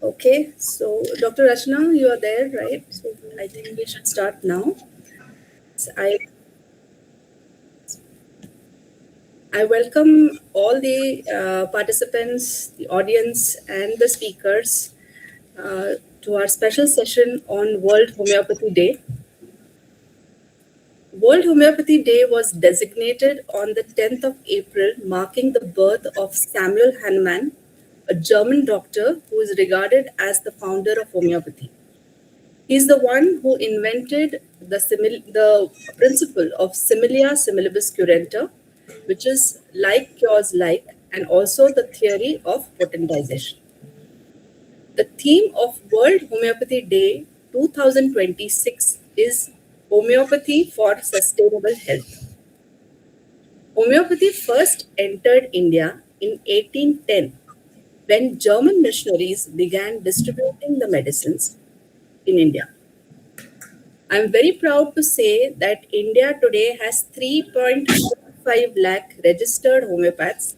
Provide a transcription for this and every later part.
Okay, so Dr. Rachna, you are there, right? So I think we should start now. So I welcome all the participants, the audience, and the speakers to our special session on World Homeopathy Day. World Homeopathy Day was designated on the 10th of April, marking the birth of Samuel Hahnemann, a German doctor who is regarded as the founder of homeopathy. He's the one who invented the principle of similia similibus curenta, which is like cures like, and also the theory of potentization. The theme of World Homeopathy Day 2026 is Homeopathy for Sustainable Health. Homeopathy first entered India in 1810 when German missionaries began distributing the medicines in India. I'm very proud to say that India today has 3.45 lakh registered homeopaths,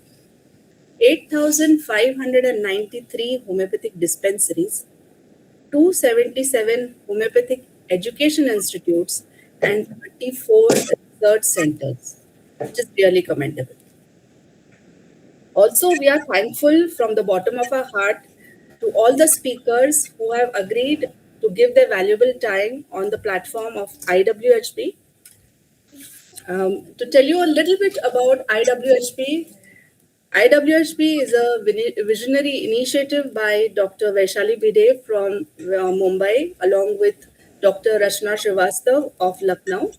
8,593 homeopathic dispensaries, 277 homeopathic education institutes, and 34 research centers, which is really commendable. Also, we are thankful from the bottom of our heart to all the speakers who have agreed to give their valuable time on the platform of IWHP. To tell you a little bit about IWHP, IWHP is a visionary initiative by Dr. Vaishali Bide from Mumbai, along with Dr. Rachna Srivastav of Lucknow.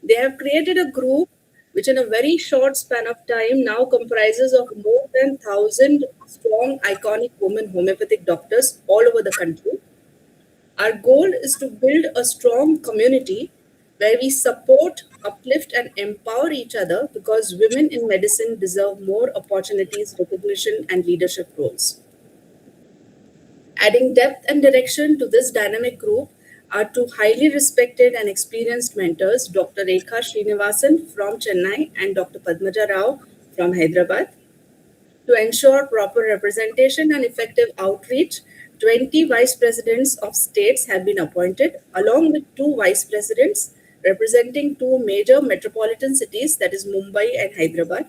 They have created a group which, in a very short span of time, now comprises of more than 1,000 strong, iconic women homeopathic doctors all over the country. Our goal is to build a strong community where we support, uplift, and empower each other because women in medicine deserve more opportunities, recognition, and leadership roles. Adding depth and direction to this dynamic group are two highly respected and experienced mentors, Dr. Rekha Srinivasan from Chennai and Dr. Padmaja Rao from Hyderabad. To ensure proper representation and effective outreach, 20 vice presidents of states have been appointed, along with two vice presidents representing two major metropolitan cities, that is Mumbai and Hyderabad.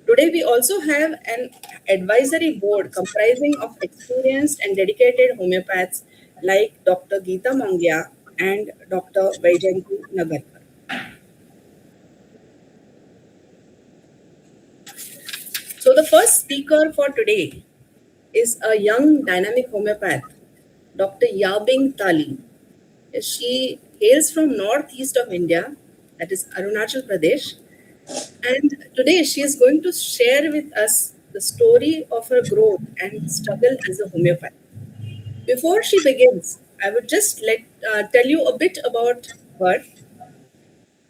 Today, we also have an advisory board comprising of experienced and dedicated homeopaths like Dr. Geeta Mongia and Dr. Vaijayanti Nagarkar. So, the first speaker for today is a young dynamic homeopath, Dr. Yabing Tali. She hails from northeast of India, that is Arunachal Pradesh, and today she is going to share with us the story of her growth and struggle as a homeopath. Before she begins, I would just tell you a bit about her.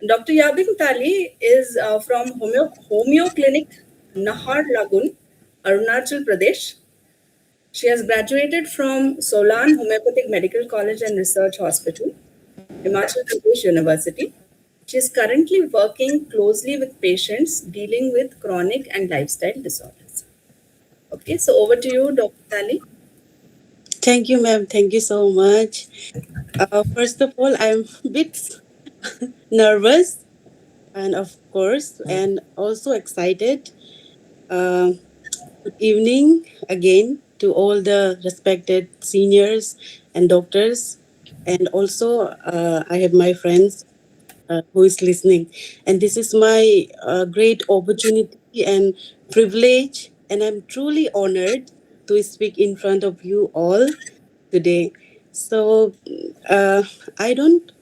Dr. Yabing Tali is from Homeo Clinic, Nahar Lagun, Arunachal Pradesh. She has graduated from Solan Homeopathic Medical College and Research Hospital, Himachal Pradesh University. She is currently working closely with patients dealing with chronic and lifestyle disorders. Okay, so over to you, Dr. Tali. Thank you, ma'am. Thank you so much. First of all, I'm a bit nervous and, of course, and also excited. Uh, Good evening again to all the respected seniors and doctors. And also, I have my friends who is listening. And this is my great opportunity and privilege. And I'm truly honored to speak in front of you all today. So uh, I don't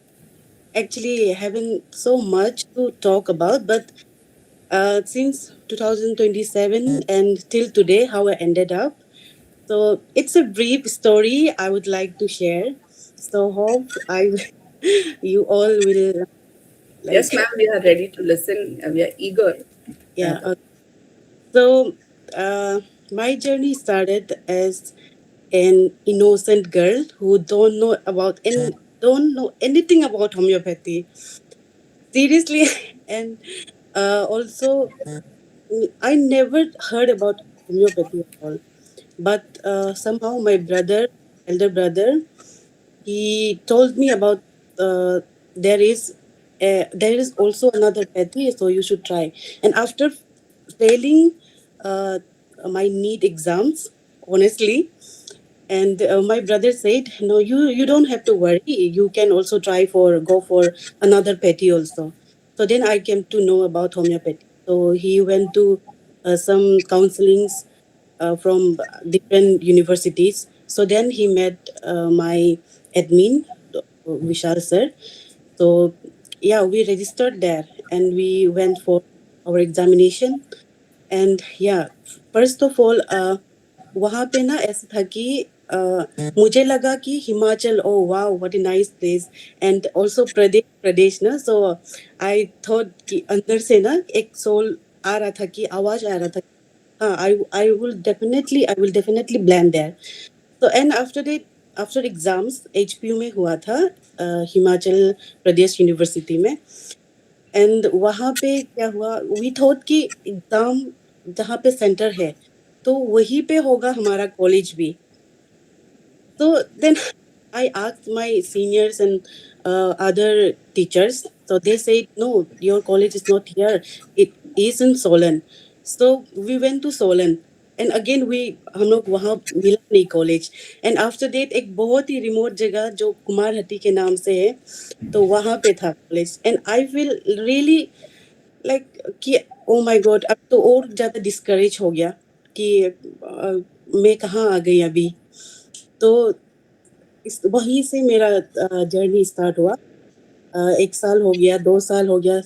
actually having so much to talk about, but since 2027 and till today, how I ended up. So it's a brief story I would like to share. So hope I you all will Yes, like ma'am, we are ready to listen. We are eager, yeah. rather. So my journey started as an innocent girl who don't know anything about homeopathy. Seriously, and also I never heard about homeopathy at all. but somehow my brother, elder brother, he told me about uh, there is there is also another pathy, so you should try. And after failing uh, my NEET exams, honestly, and my brother said, "No, you don't have to worry. You can also try for go for another pathy also." So then I came to know about homeopathy. So he went to some counselings from different universities. So then he met my admin, Vishal sir. So yeah, we registered there and we went for our examination. And ya first of all वहाँ पे ना ऐसा था कि मुझे लगा कि Himachal oh wow what a nice place and also Pradesh Pradesh ना सो आई थॉट कि अंदर से ना एक सोल आ रहा था कि आवाज आ रहा था हाँ I will definitely blend there तो and after that after exams HPU में हुआ था हिमाचल प्रदेश यूनिवर्सिटी में एंड वहाँ पे क्या हुआ वी थॉट कि एग्जाम जहाँ पे सेंटर है तो वहीं पे होगा हमारा कॉलेज भी so then I asked my seniors and other teachers. So they said, no, your college is not here. It is in Solan. So we went to Solan. And again हम लोग वहाँ मिला नहीं कॉलेज एंड आफ्टर दैट एक बहुत ही remote जगह जो कुमारहट्टी के नाम से है तो वहाँ पे था college and I feel really like कि ओ माय गॉड अब तो और ज्यादा डिस्करेज हो गया कि मैं कहाँ आ गई अभी तो इस वहीं से मेरा जर्नी स्टार्ट हुआ 1 साल हो गया 2 साल हो गया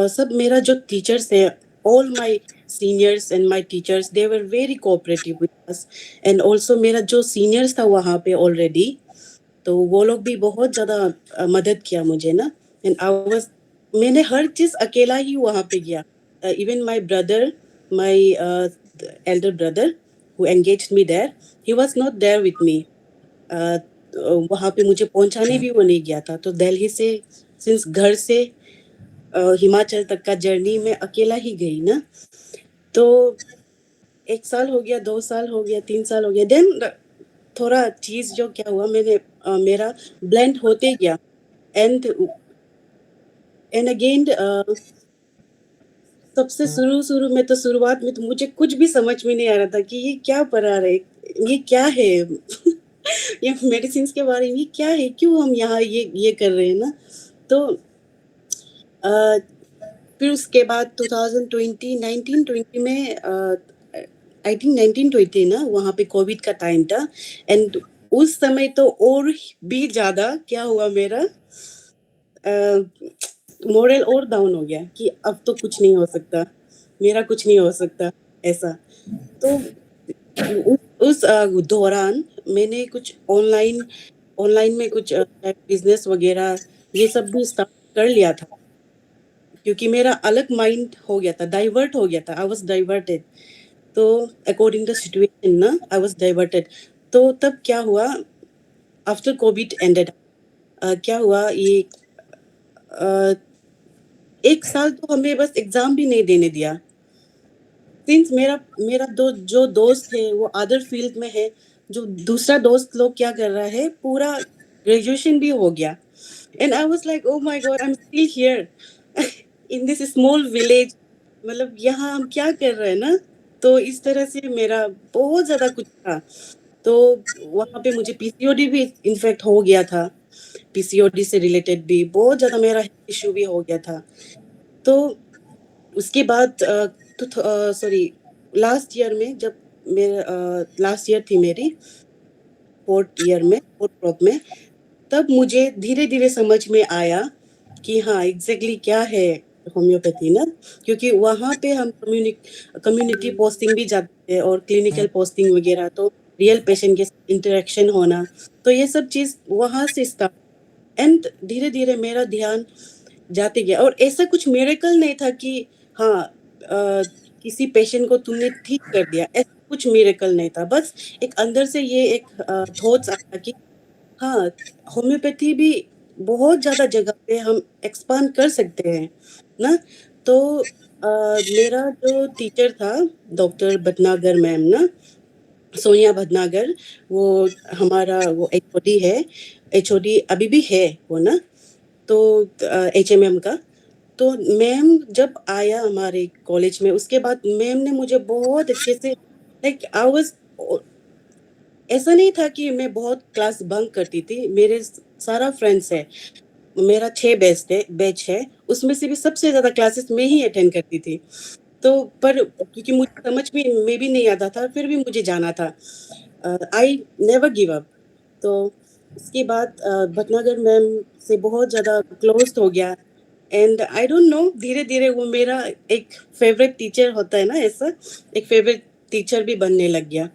सब मेरा जो टीचर्स है all my seniors and my teachers they were very cooperative with us and also मेरा जो सीनियर्स था वहाँ पे ऑलरेडी तो वो लोग भी बहुत ज्यादा मदद किया मुझे ना एंड आई वाज मैंने हर चीज अकेला ही वहाँ पे किया even my brother my elder brother who engaged me there he was not there with me वहां पे मुझे पहुंचाने भी वो नहीं गया था तो दिल्ली से सिंस घर से हिमाचल तक का जर्नी में अकेला ही गई ना तो 1 साल हो गया 2 साल हो गया 3 साल हो गया देन थोड़ा चीज जो क्या हुआ मैंने मेरा ब्लेंड होते गया एंड एंड अगेन सबसे शुरू शुरू में तो शुरुआत में तो मुझे कुछ भी समझ में नहीं आ रहा था कि ये क्या पढ़ा रहे ये क्या है ये मेडिसिन के बारे में ये क्या है क्यों हम यहाँ ये कर रहे हैं ना तो फिर उसके बाद 2020 1920 में आई थिंक 1920 ना वहाँ पे कोविड का टाइम था एंड उस समय तो और भी ज्यादा क्या हुआ मेरा मोरल और डाउन हो गया कि अब तो कुछ नहीं हो सकता मेरा कुछ नहीं हो सकता ऐसा तो उस दौरान मैंने कुछ ऑनलाइन ऑनलाइन में कुछ बिजनेस वगैरह ये सब भी स्टार्ट कर लिया था क्योंकि मेरा अलग माइंड हो गया था डाइवर्ट हो गया था आई वाज डाइवर्टेड तो अकॉर्डिंग टू सिचुएशन ना आई वाज डाइवर्टेड तो तब क्या हुआ आफ्टर कोविड एंडेड क्या हुआ ये 1 साल तो हमें बस एग्जाम भी नहीं देने दिया सिंस मेरा मेरा जो दोस्त है वो अदर फील्ड में है जो दूसरा दोस्त लोग क्या कर रहा है पूरा ग्रेजुएशन भी हो गया and I was like oh my God I am still here in this small village मतलब यहाँ हम क्या कर रहे हैं ना तो इस तरह से मेरा बहुत ज्यादा कुछ था तो वहां पे मुझे पीसीओडी भी इनफेक्ट हो गया था पीसीओडी से रिलेटेड भी बहुत ज्यादा मेरा इशू भी हो गया था तो उसके बाद सॉरी लास्ट ईयर में जब मेरा लास्ट ईयर थी मेरी फोर्थ ईयर में फोर्थ क्रॉप में तब मुझे धीरे धीरे समझ में आया कि हाँ एग्जैक्टली क्या है होम्योपैथी ना क्योंकि वहाँ पे हम कम्युनिटी पोस्टिंग भी जाते हैं और क्लिनिकल पोस्टिंग वगैरह तो रियल पेशेंट के इंटरेक्शन होना तो ये सब चीज वहाँ से स्टार्ट एंड धीरे धीरे मेरा ध्यान जाते गया और ऐसा कुछ मिरेकल नहीं था कि हाँ किसी पेशेंट को तुमने ठीक कर दिया ऐसा कुछ मिरेकल नहीं था बस एक अंदर से ये एक थॉट्स आया कि हाँ होम्योपैथी भी बहुत ज्यादा जगह पे हम एक्सपांड कर सकते हैं ना तो मेरा जो टीचर था डॉक्टर भटनागर मैम ना सोनिया भटनागर, वो हमारा वो एचओडी है, एचओडी अभी भी है वो ना, तो एचएमएम का। तो मैम जब आया हमारे कॉलेज में, उसके बाद मैम ने मुझे बहुत अच्छे से, लाइक आई वाज, ऐसा नहीं था कि मैं बहुत क्लास बंक करती थी, मेरे सारा फ्रेंड्स है, मेरा 6 बैच है, उसमें से भी सबसे ज्यादा क्लासेस मैं ही अटेंड करती थी। तो पर क्योंकि मुझे समझ में भी नहीं आता था, फिर भी मुझे जाना था। I never give up. तो उसके बाद भटनागर मैम से बहुत ज़्यादा क्लोज हो गया, एंड आई डोंट नो, धीरे धीरे वो मेरा एक फेवरेट टीचर होता है ना, ऐसा एक फेवरेट टीचर भी बनने लग गया।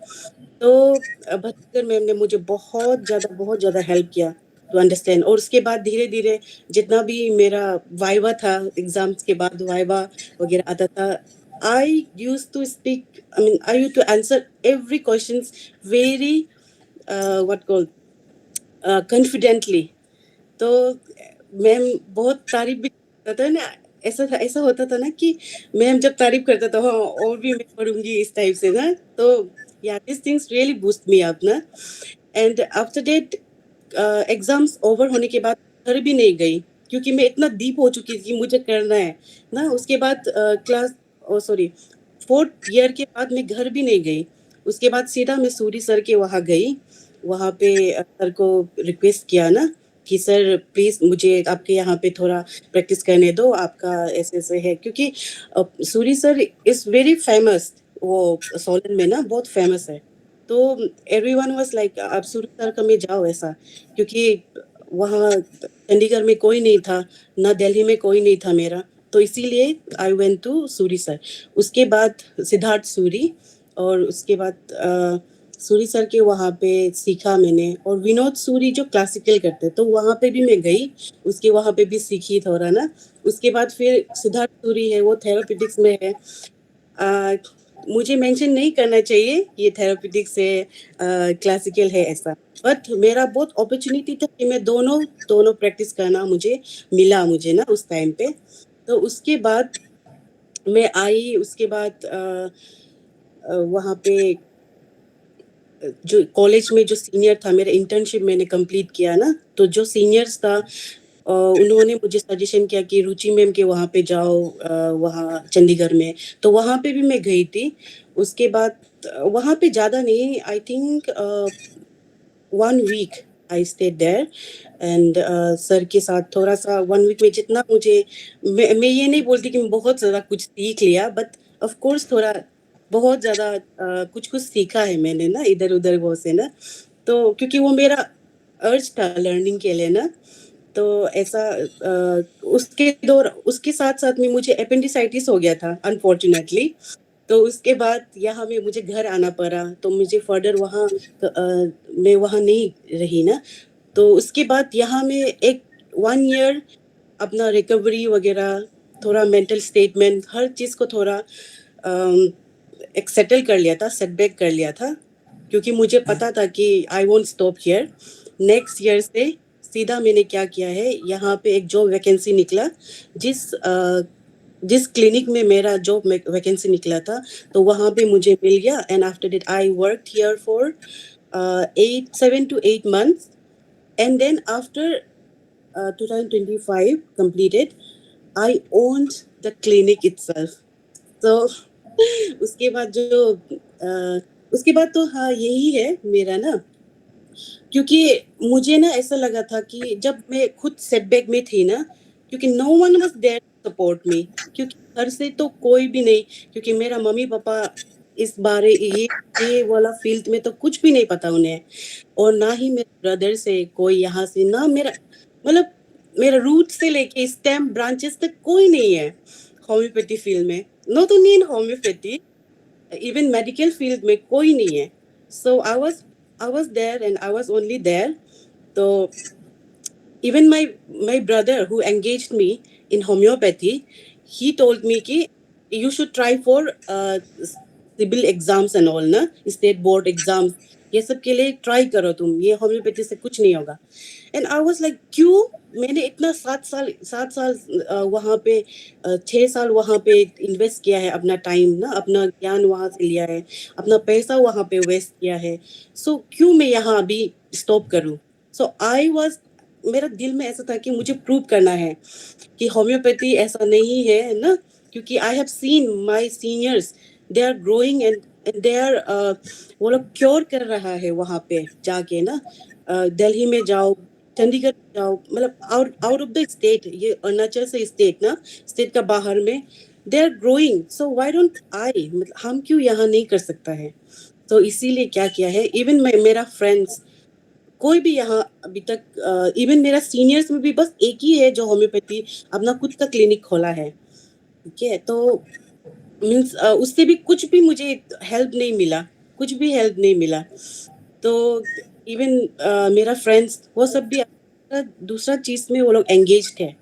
तो भटनागर मैम ने मुझे बहुत ज़्यादा हेल्प किया टू अंडरस्टैंड। और उसके बाद धीरे धीरे जितना भी मेरा वाइवा था, एग्जाम्स के बाद वाइवा वगैरह आता था, I use to speak, I mean I use to answer every question very what called confidently. तो मैम बहुत तारीफ भी करता था ना, ऐसा होता था ना कि मैम जब तारीफ करता था, हाँ और भी मैं पढ़ूंगी इस टाइप से ना। तो ya this things really boost me up ना। And after that exams over होने के बाद घर भी नहीं गई, क्योंकि मैं इतना डीप हो चुकी थी कि मुझे करना है ना। उसके बाद क्लास, ओ सॉरी, 4th ईयर के बाद मैं घर भी नहीं गई। उसके बाद सीधा मैं सूरी सर के वहाँ गई, वहाँ पे सर को रिक्वेस्ट किया ना कि सर प्लीज मुझे आपके यहाँ पे थोड़ा प्रैक्टिस करने दो, आपका ऐसे ऐसे है, क्योंकि Suri sir is very famous, वो सोलन में ना बहुत फेमस है। तो एवरीवन वाज लाइक आप सूरी सर का में जाओ ऐसा, क्योंकि वहाँ चंडीगढ़ में कोई नहीं था, ना दिल्ली में कोई नहीं था मेरा, तो इसीलिए I went to Suri sir. उसके बाद सिद्धार्थ सूरी, और उसके बाद सूरी सर के वहाँ पे सीखा मैंने। और विनोद सूरी जो क्लासिकल करते, तो वहाँ पे भी मैं गई, उसके वहाँ पे भी सीखी थोड़ा ना। उसके बाद फिर सिद्धार्थ सूरी है, वो थेरापेटिक्स में है। आ, मुझे मेंशन नहीं करना चाहिए ये थेरापेटिक्स है, क्लासिकल है ऐसा, बट मेरा बहुत अपॉर्चुनिटी था कि मैं दोनों दोनों प्रैक्टिस करना मुझे मिला, मुझे ना उस टाइम पे। तो उसके बाद मैं आई, उसके बाद वहाँ पे जो कॉलेज में जो सीनियर था, मेरा इंटर्नशिप मैंने कंप्लीट किया ना, तो जो सीनियर्स था उन्होंने मुझे सजेशन किया कि रुचि मैम के वहाँ पे जाओ, वहाँ चंडीगढ़ में। तो वहाँ पे भी मैं गई थी। उसके बाद वहाँ पे ज़्यादा नहीं, I think 1 week I stayed there. And sir के साथ थोड़ा सा 1 वीक में जितना मुझे, मैं ये नहीं बोलती कि मैं बहुत ज़्यादा कुछ सीख लिया, बट ऑफ कोर्स थोड़ा बहुत ज़्यादा कुछ कुछ सीखा है मैंने ना, इधर उधर वो से ना। तो क्योंकि वो मेरा अर्ज था लर्निंग के लिए ना, तो ऐसा उसके साथ साथ में मुझे अपेंडिसाइटिस हो गया था अनफॉर्चुनेटली। तो उसके बाद यहाँ में मुझे घर आना पड़ा, तो मुझे फर्दर वहाँ मैं वहाँ नहीं रही ना। तो उसके बाद यहाँ में एक 1 ईयर अपना रिकवरी वगैरह, थोड़ा मेंटल स्टेटमेंट, हर चीज़ को थोड़ा एक सेटल कर लिया था, सेटबैक कर लिया था, क्योंकि मुझे पता था कि I won't stop here. Next year से सीधा मैंने क्या किया है, यहाँ पे एक जॉब वैकेंसी निकला, जिस क्लिनिक में मेरा जॉब वैकेंसी निकला था, तो वहाँ पे मुझे मिल गया। And after that I work here for 7 to 8 months, and then after 2025 completed, I owned the clinic itself. तो उसके बाद उसके बाद तो हाँ यही है मेरा ना, क्योंकि मुझे ना ऐसा लगा था कि जब मैं खुद सेटबैक में थी ना, क्योंकि no one was there to support me, क्योंकि घर से तो कोई भी नहीं, क्योंकि मेरा मम्मी पापा इस बारे ये वाला फील्ड में तो कुछ भी नहीं पता उन्हें। और ना ही मेरे ब्रदर से कोई यहाँ से, ना मेरा मतलब मेरा रूट से लेके स्टेम ब्रांचेस तक कोई नहीं है होम्योपैथी फील्ड में, not only in homeopathy, even medical field में कोई नहीं है। So I was there and I was only there. तो even my brother who engaged me in homeopathy, he told me कि you should try for civil exams and all ना, state board exams, ये सब के लिए try करो तुम, ये होम्योपैथी से कुछ नहीं होगा। एंड आई वाज लाइक क्यों? मैंने इतना 7 साल वहाँ पे 6 साल वहाँ पे इन्वेस्ट किया है, अपना टाइम ना, अपना ज्ञान वहाँ से लिया है, अपना पैसा वहाँ पे वेस्ट किया है, सो क्यों मैं यहाँ अभी स्टॉप करूँ? सो आई वाज, मेरा दिल में ऐसा था कि मुझे प्रूव करना है कि होम्योपैथी ऐसा नहीं है ना, क्योंकि I have seen my seniors, they are growing and they are, वो लोग क्योर कर रहा है वहाँ पे जाके ना। दिल्ली में जाओ, चंडीगढ़ जाओ, मतलब out out of the state, ये अरुणाचल से स्टेट ना, स्टेट का बाहर में they are growing, so why don't I, मतलब हम क्यों यहाँ नहीं कर सकता है? तो इसीलिए क्या किया है, इवन मेरा फ्रेंड्स कोई भी यहाँ अभी तक, इवन मेरा सीनियर्स में भी बस एक ही है जो होम्योपैथी अपना खुद का क्लिनिक खोला है। ठीक है, तो मीन्स उससे भी कुछ भी मुझे हेल्प नहीं मिला, कुछ भी हेल्प नहीं मिला। तो इवन मेरा फ्रेंड्स वो सब भी दूसरा चीज में वो लोग एंगेज्ड है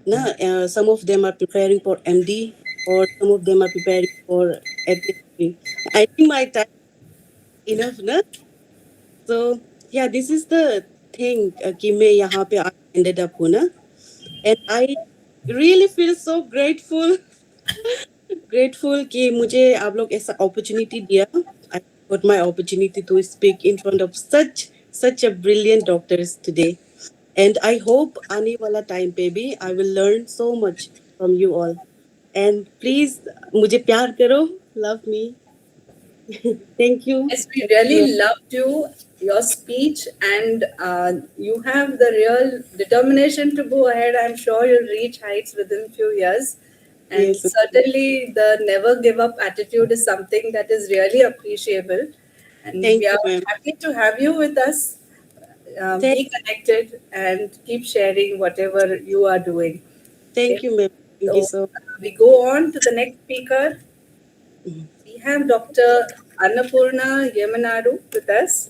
ना। Some of them are preparing for MD और some of them are preparing for a PhD. I think my time enough ना। So yeah, this is the thing कि मैं यहाँ पे ended up हूँ ना, and I really feel so grateful कि मुझे आप लोग ऐसा opportunity दिया. I got my opportunity to speak in front of such a brilliant doctors today, and I hope आने वाला time पे भी I will learn so much from you all, and please मुझे प्यार करो, love me. Thank you. Yes, we really loved your speech, and you have the real determination to go ahead. I'm sure you'll reach heights within few years. And Yes. certainly, the never give up attitude is something that is really appreciable. And Thank we you, are ma'am. happy to have you with us. Thank, Be connected and keep sharing whatever you are doing. thank Okay. you, ma'am. Thank you So so we go on to the next speaker. much. We have Dr. Annapurna Yamanadu with us.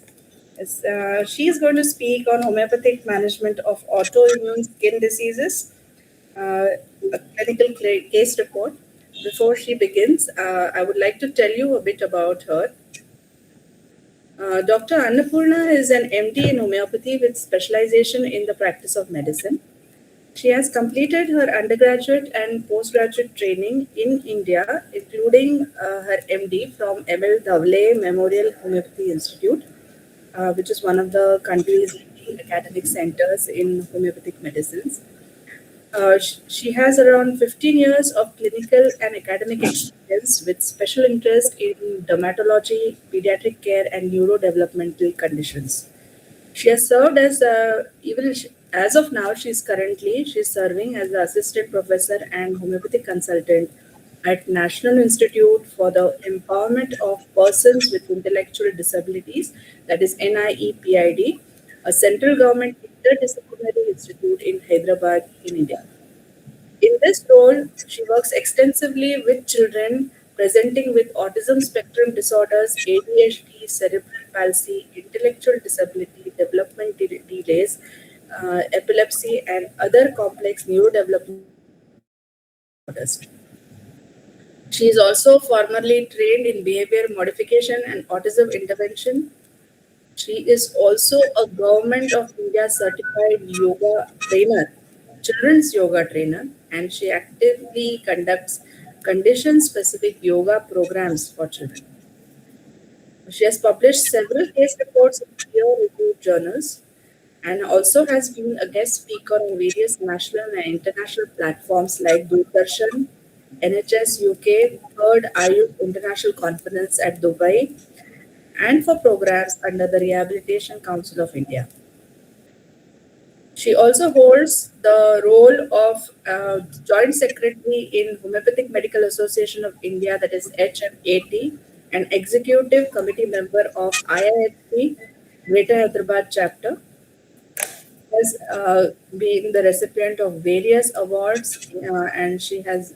She is going to speak on homeopathic management of autoimmune skin diseases, a clinical case report. Before she begins, I would like to tell you a bit about her. Dr. Annapurna is an MD in homeopathy with specialization in the practice of medicine. She has completed her undergraduate and postgraduate training in India, including her MD from ML Dhavle Memorial Homeopathy Institute, which is one of the country's leading academic centers in homeopathic medicines. She has around 15 years of clinical and academic experience with special interest in dermatology, pediatric care, and neurodevelopmental conditions. She has served as as of now, she's serving as the assistant professor and homeopathic consultant at National Institute for the Empowerment of Persons with Intellectual Disabilities, that is NIEPID, a central government interdisciplinary institute in Hyderabad, in India. In this role, she works extensively with children presenting with autism spectrum disorders, ADHD, cerebral palsy, intellectual disability, development delays, epilepsy, and other complex neurodevelopmental disorders. She is also formerly trained in behavior modification and autism intervention. She is also a Government of India certified yoga trainer, children's yoga trainer, and she actively conducts condition specific yoga programs for children. She has published several case reports in peer reviewed journals and also has been a guest speaker on various national and international platforms like Doordarshan, NHS UK, Third Ayush International Conference at Dubai, and for programs under the Rehabilitation Council of India. She also holds the role of Joint Secretary in Homeopathic Medical Association of India, that is HMAT, and Executive Committee member of IIHP Greater Hyderabad chapter. Has been the recipient of various awards, and she has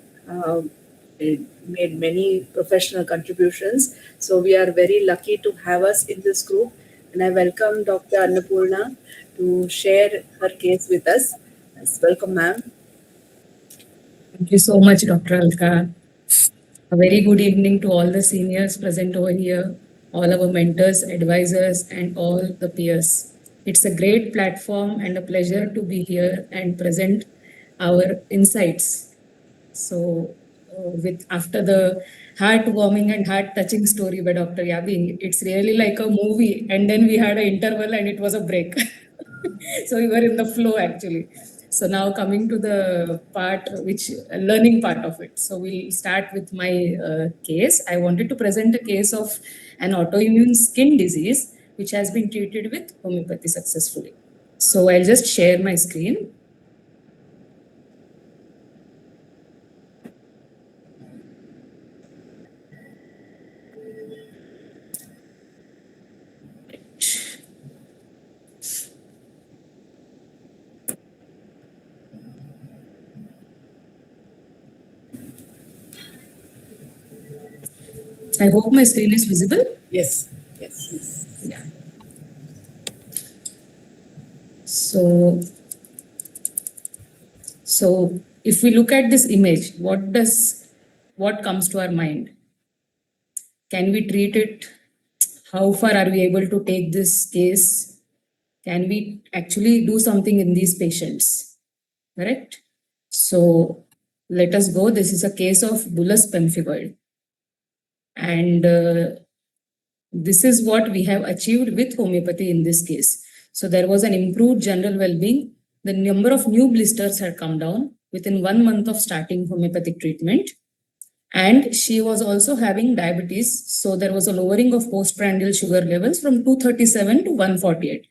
made many professional contributions. So we are very lucky to have us in this group, and I welcome Dr. Annapurna to share her case with us. Yes, welcome, ma'am. Thank you so much, Dr. Alka. A very good evening to all the seniors present over here. all our mentors, advisors, and all the peers. It's a great platform and a pleasure to be here and present our insights. So, with after the heartwarming and heart-touching story by Dr. Yabi, it's really like a movie. And then we had an interval and it was a break. So we were in the flow actually. So now coming to the part which learning part of it. So we'll start with my case. I wanted to present a case of an autoimmune skin disease which has been treated with homeopathy successfully. So I'll just share my screen. I hope my screen is visible. Yes. Yes. Yeah. So if we look at this image, what comes to our mind? Can we treat it? How far are we able to take this case? Can we actually do something in these patients? Correct? So let us go. This is a case of bullous pemphigoid. And this is what we have achieved with homeopathy in this case. So there was an improved general well-being. The number of new blisters had come down within 1 month of starting homeopathic treatment. And she was also having diabetes. So there was a lowering of postprandial sugar levels from 237 to 148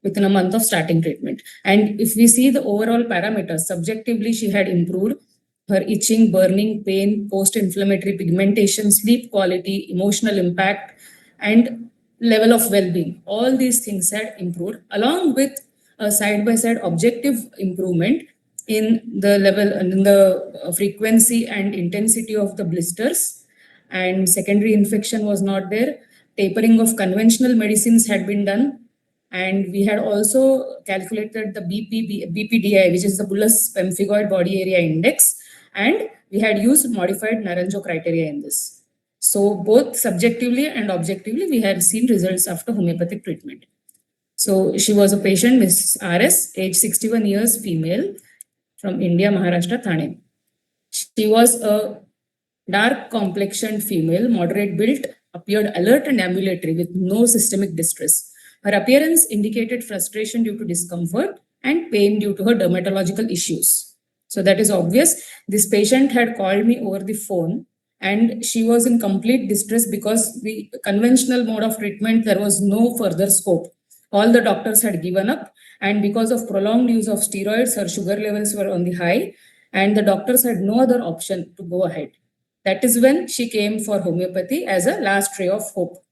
within a month of starting treatment. And if we see the overall parameters, subjectively, she had improved her itching, burning, pain, post-inflammatory pigmentation, sleep quality, emotional impact, and level of well-being. All these things had improved, along with a side-by-side objective improvement in the level and in the frequency and intensity of the blisters, and secondary infection was not there. Tapering of conventional medicines had been done, and we had also calculated the BPDI, which is the bullous pemphigoid body area index, and we had used modified Naranjo criteria in this. So both subjectively and objectively, we had seen results after homeopathic treatment. So she was a patient, Ms. RS, age 61 years, female, from India, Maharashtra, Thane. She was a dark complexioned female, moderate built, appeared alert and ambulatory with no systemic distress. Her appearance indicated frustration due to discomfort and pain due to her dermatological issues. So that is obvious. This patient had called me over the phone and she was in complete distress because the conventional mode of treatment, there was no further scope. All the doctors had given up, and because of prolonged use of steroids, her sugar levels were on the high, and the doctors had no other option to go ahead. That is when she came for homeopathy as a last ray of hope,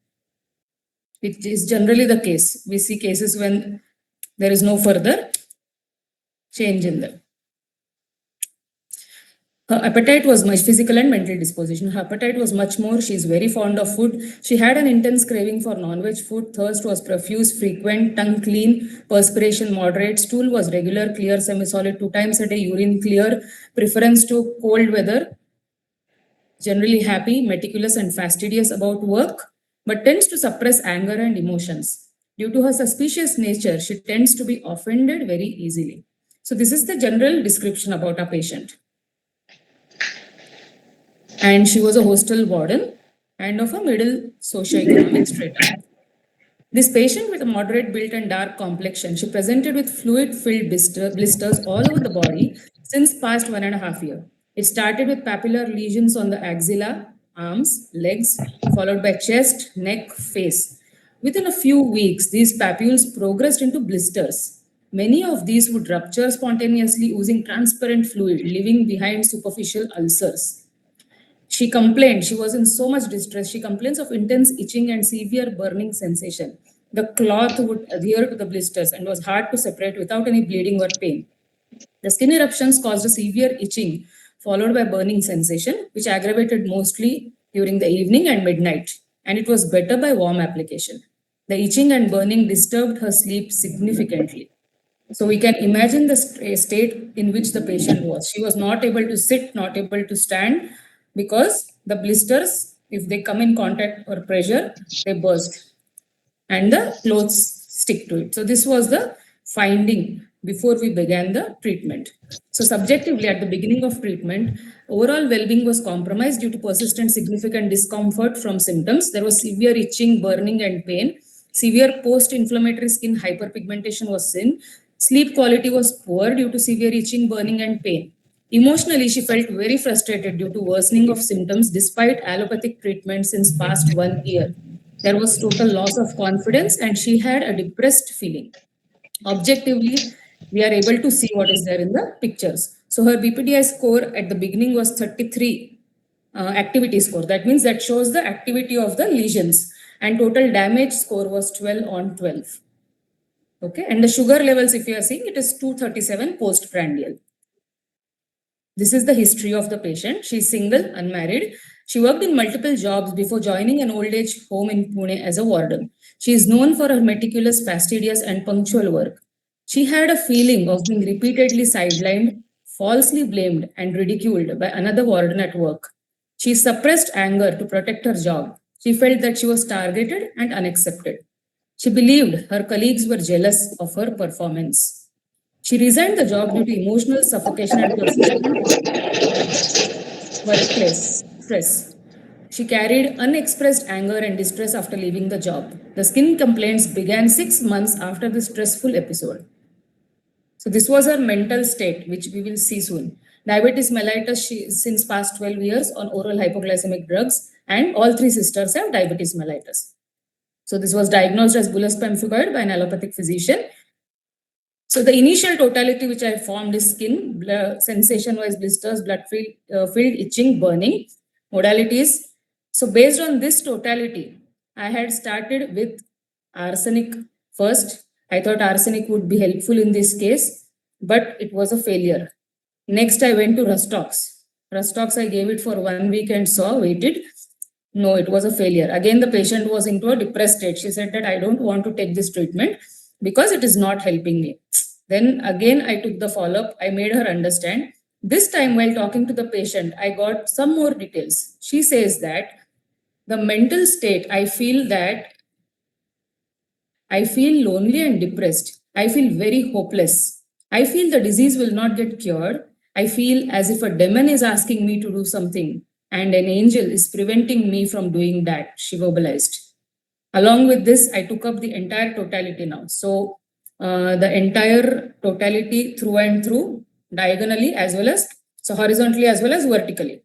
which is generally the case. We see cases when there is no further change in them. Her appetite was much physical and mental disposition. Her appetite was much more. She is very fond of food. She had an intense craving for non-veg food. Thirst was profuse, frequent, tongue clean, perspiration moderate, stool was regular, clear, semi-solid 2 times a day, urine clear, preference to cold weather, generally happy, meticulous, and fastidious about work, but tends to suppress anger and emotions. Due to her suspicious nature, she tends to be offended very easily. So this is the general description about our patient. And she was a hostel warden and of a middle socioeconomic strata. This patient with a moderate build and dark complexion, she presented with fluid-filled blisters all over the body since past 1.5 years. It started with papillary lesions on the axilla, arms, legs, followed by chest, neck, face. Within a few weeks, these papules progressed into blisters. Many of these would rupture spontaneously, oozing transparent fluid, leaving behind superficial ulcers. She complained, she was in so much distress. She complains of intense itching and severe burning sensation. The cloth would adhere to the blisters and was hard to separate without any bleeding or pain. The skin eruptions caused a severe itching, followed by burning sensation, which aggravated mostly during the evening and midnight. And it was better by warm application. The itching and burning disturbed her sleep significantly. So we can imagine the state in which the patient was. She was not able to sit, not able to stand, because the blisters If they come in contact or pressure, they burst and the clothes stick to it. So this was the finding before we began the treatment. So subjectively, at the beginning of treatment, overall well-being was compromised due to persistent significant discomfort from symptoms. There was severe itching, burning, and pain. Severe post-inflammatory skin hyperpigmentation was seen. Sleep quality was poor due to severe itching, burning, and pain. Emotionally, she felt very frustrated due to worsening of symptoms despite allopathic treatment since past 1 year. There was total loss of confidence and she had a depressed feeling. Objectively, we are able to see what is there in the pictures. So her BPDI score at the beginning was 33 activity score. That means that shows the activity of the lesions, and total damage score was 12 on 12. Okay, and the sugar levels, if you are seeing, it is 237 postprandial. This is the history of the patient. She is single, unmarried. She worked in multiple jobs before joining an old age home in Pune as a warden. She is known for her meticulous, fastidious, and punctual work. She had a feeling of being repeatedly sidelined, falsely blamed, and ridiculed by another warden at work. She suppressed anger to protect her job. She felt that she was targeted and unaccepted. She believed her colleagues were jealous of her performance. She resigned the job due to emotional suffocation and persistent workplace stress. She carried unexpressed anger and distress after leaving the job. The skin complaints began 6 months after the stressful episode. So this was her mental state, which we will see soon. Diabetes mellitus, she is since past 12 years on oral hypoglycemic drugs, and all three sisters have diabetes mellitus. So this was diagnosed as bullous pemphigoid by an allopathic physician. So the initial totality which I formed is skin, sensation-wise blisters, blood-filled itching, burning, modalities. So based on this totality, I had started with arsenic first. I thought arsenic would be helpful in this case, but it was a failure. Next, I went to Rustox. Rustox, I gave it for 1 week and waited. No, it was a failure. Again, the patient was into a depressed state. She said that I don't want to take this treatment because it is not helping me. Then again, I took the follow-up. I made her understand. This time, while talking to the patient, I got some more details. She says that the mental state, I feel lonely and depressed. I feel very hopeless. I feel the disease will not get cured. I feel as if a demon is asking me to do something and an angel is preventing me from doing that, she verbalized. Along with this, I took up the entire totality now. So the entire totality through and through, diagonally as well as, so horizontally as well as vertically.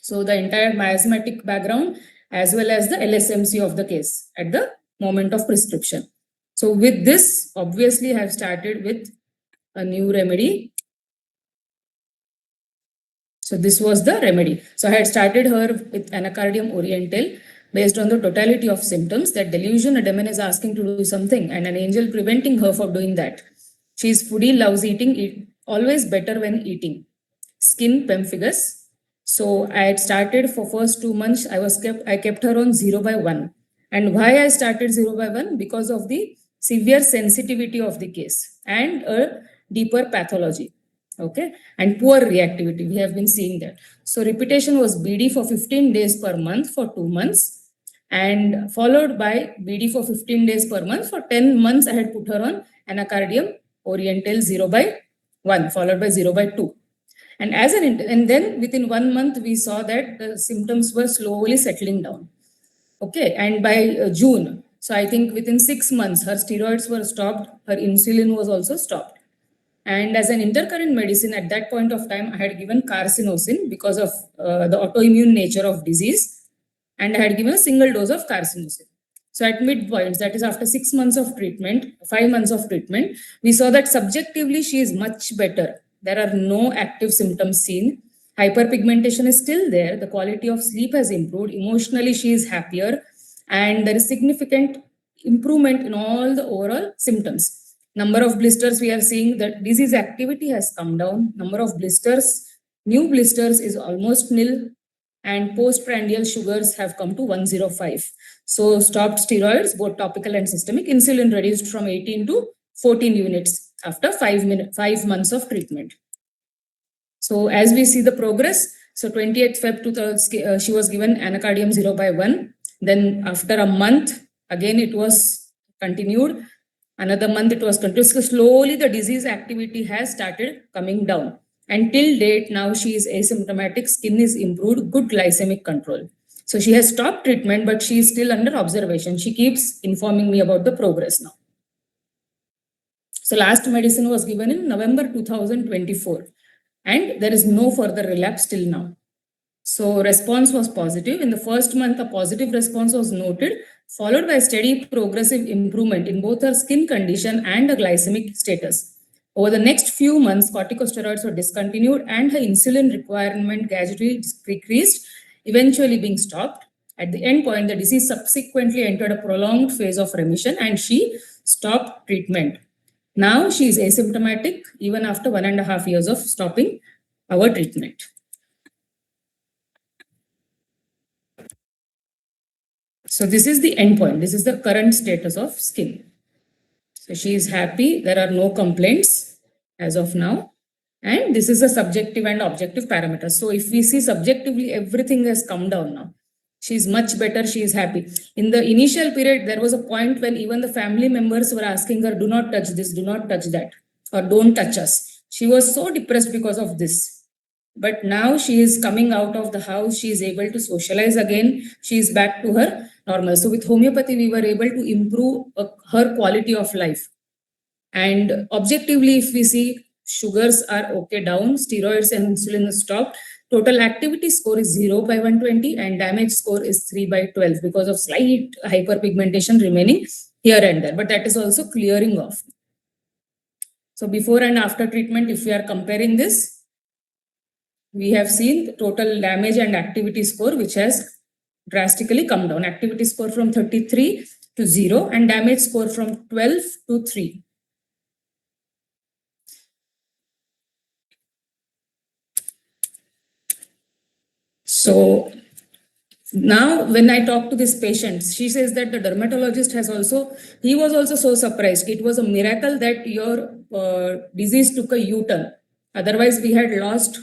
So the entire miasmatic background as well as the LSMC of the case at the moment of prescription. So with this, obviously I have started with a new remedy. So this was the remedy. So I had started her with Anacardium oriental based on the totality of symptoms, that delusion, a demon is asking to do something and an angel preventing her from doing that. She is foodie, loves eating, always better when eating. Skin pemphigus. So I had started for first 2 months, I kept her on 0/1. And why I started 0/1? Because of the severe sensitivity of the case and a deeper pathology. Okay, and poor reactivity, we have been seeing that. So repetition was BD for 15 days per month for 2 months, and followed by BD for 15 days per month for 10 months. I had put her on Anacardium oriental 0/1 followed by 0/2. And then within 1 month, we saw that the symptoms were slowly settling down. Okay, and by June, so I think within 6 months, her steroids were stopped, her insulin was also stopped. And as an intercurrent medicine, at that point of time, I had given carcinosin because of the autoimmune nature of disease. And I had given a single dose of carcinosin. So at midpoints, that is after 6 months of treatment, 5 months of treatment, we saw that subjectively she is much better. There are no active symptoms seen. Hyperpigmentation is still there. The quality of sleep has improved. Emotionally, she is happier. And there is significant improvement in all the overall symptoms. Number of blisters, we are seeing that disease activity has come down. Number of blisters, new blisters is almost nil. And postprandial sugars have come to 105. So stopped steroids, both topical and systemic. Insulin reduced from 18 to 14 units after 5 months of treatment. So as we see the progress, So 28th Feb 2000, she was given anacardium 0/1. Then after a month, again it was continued. Another month it was continued. So slowly the disease activity has started coming down. Until date, now she is asymptomatic, skin is improved, good glycemic control. So she has stopped treatment, but she is still under observation. She keeps informing me about the progress now. So last medicine was given in November 2024, and there is no further relapse till now. So response was positive. In the first month, a positive response was noted, followed by steady progressive improvement in both her skin condition and the glycemic status. Over the next few months, corticosteroids were discontinued and her insulin requirement gradually decreased, eventually being stopped. At the end point, the disease subsequently entered a prolonged phase of remission and she stopped treatment. Now she is asymptomatic even after 1.5 years of stopping our treatment. So this is the endpoint. This is the current status of skin. So she is happy. There are no complaints as of now. And this is a subjective and objective parameter. So if we see subjectively, everything has come down now. She is much better. She is happy. In the initial period, there was a point when even the family members were asking her, do not touch this, do not touch that, or don't touch us. She was so depressed because of this. But now she is coming out of the house. She is able to socialize again. She is back to her normal. So with homeopathy, we were able to improve her quality of life. And objectively, if we see, sugars are okay down, steroids and insulin is stopped. Total activity score is 0/120 and damage score is 3/12 because of slight hyperpigmentation remaining here and there. But that is also clearing off. So before and after treatment, if we are comparing this, we have seen the total damage and activity score, which has drastically come down. Activity score from 33 to 0 and damage score from 12 to 3. So now when I talk to this patient, she says that the dermatologist he was also so surprised. It was a miracle that your disease took a U-turn. Otherwise, we had lost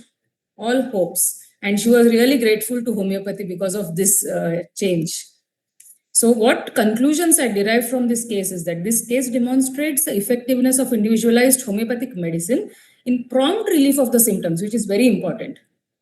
all hopes. And she was really grateful to homeopathy because of this change. So what conclusions I derive from this case is that this case demonstrates the effectiveness of individualized homeopathic medicine in prompt relief of the symptoms, which is very important.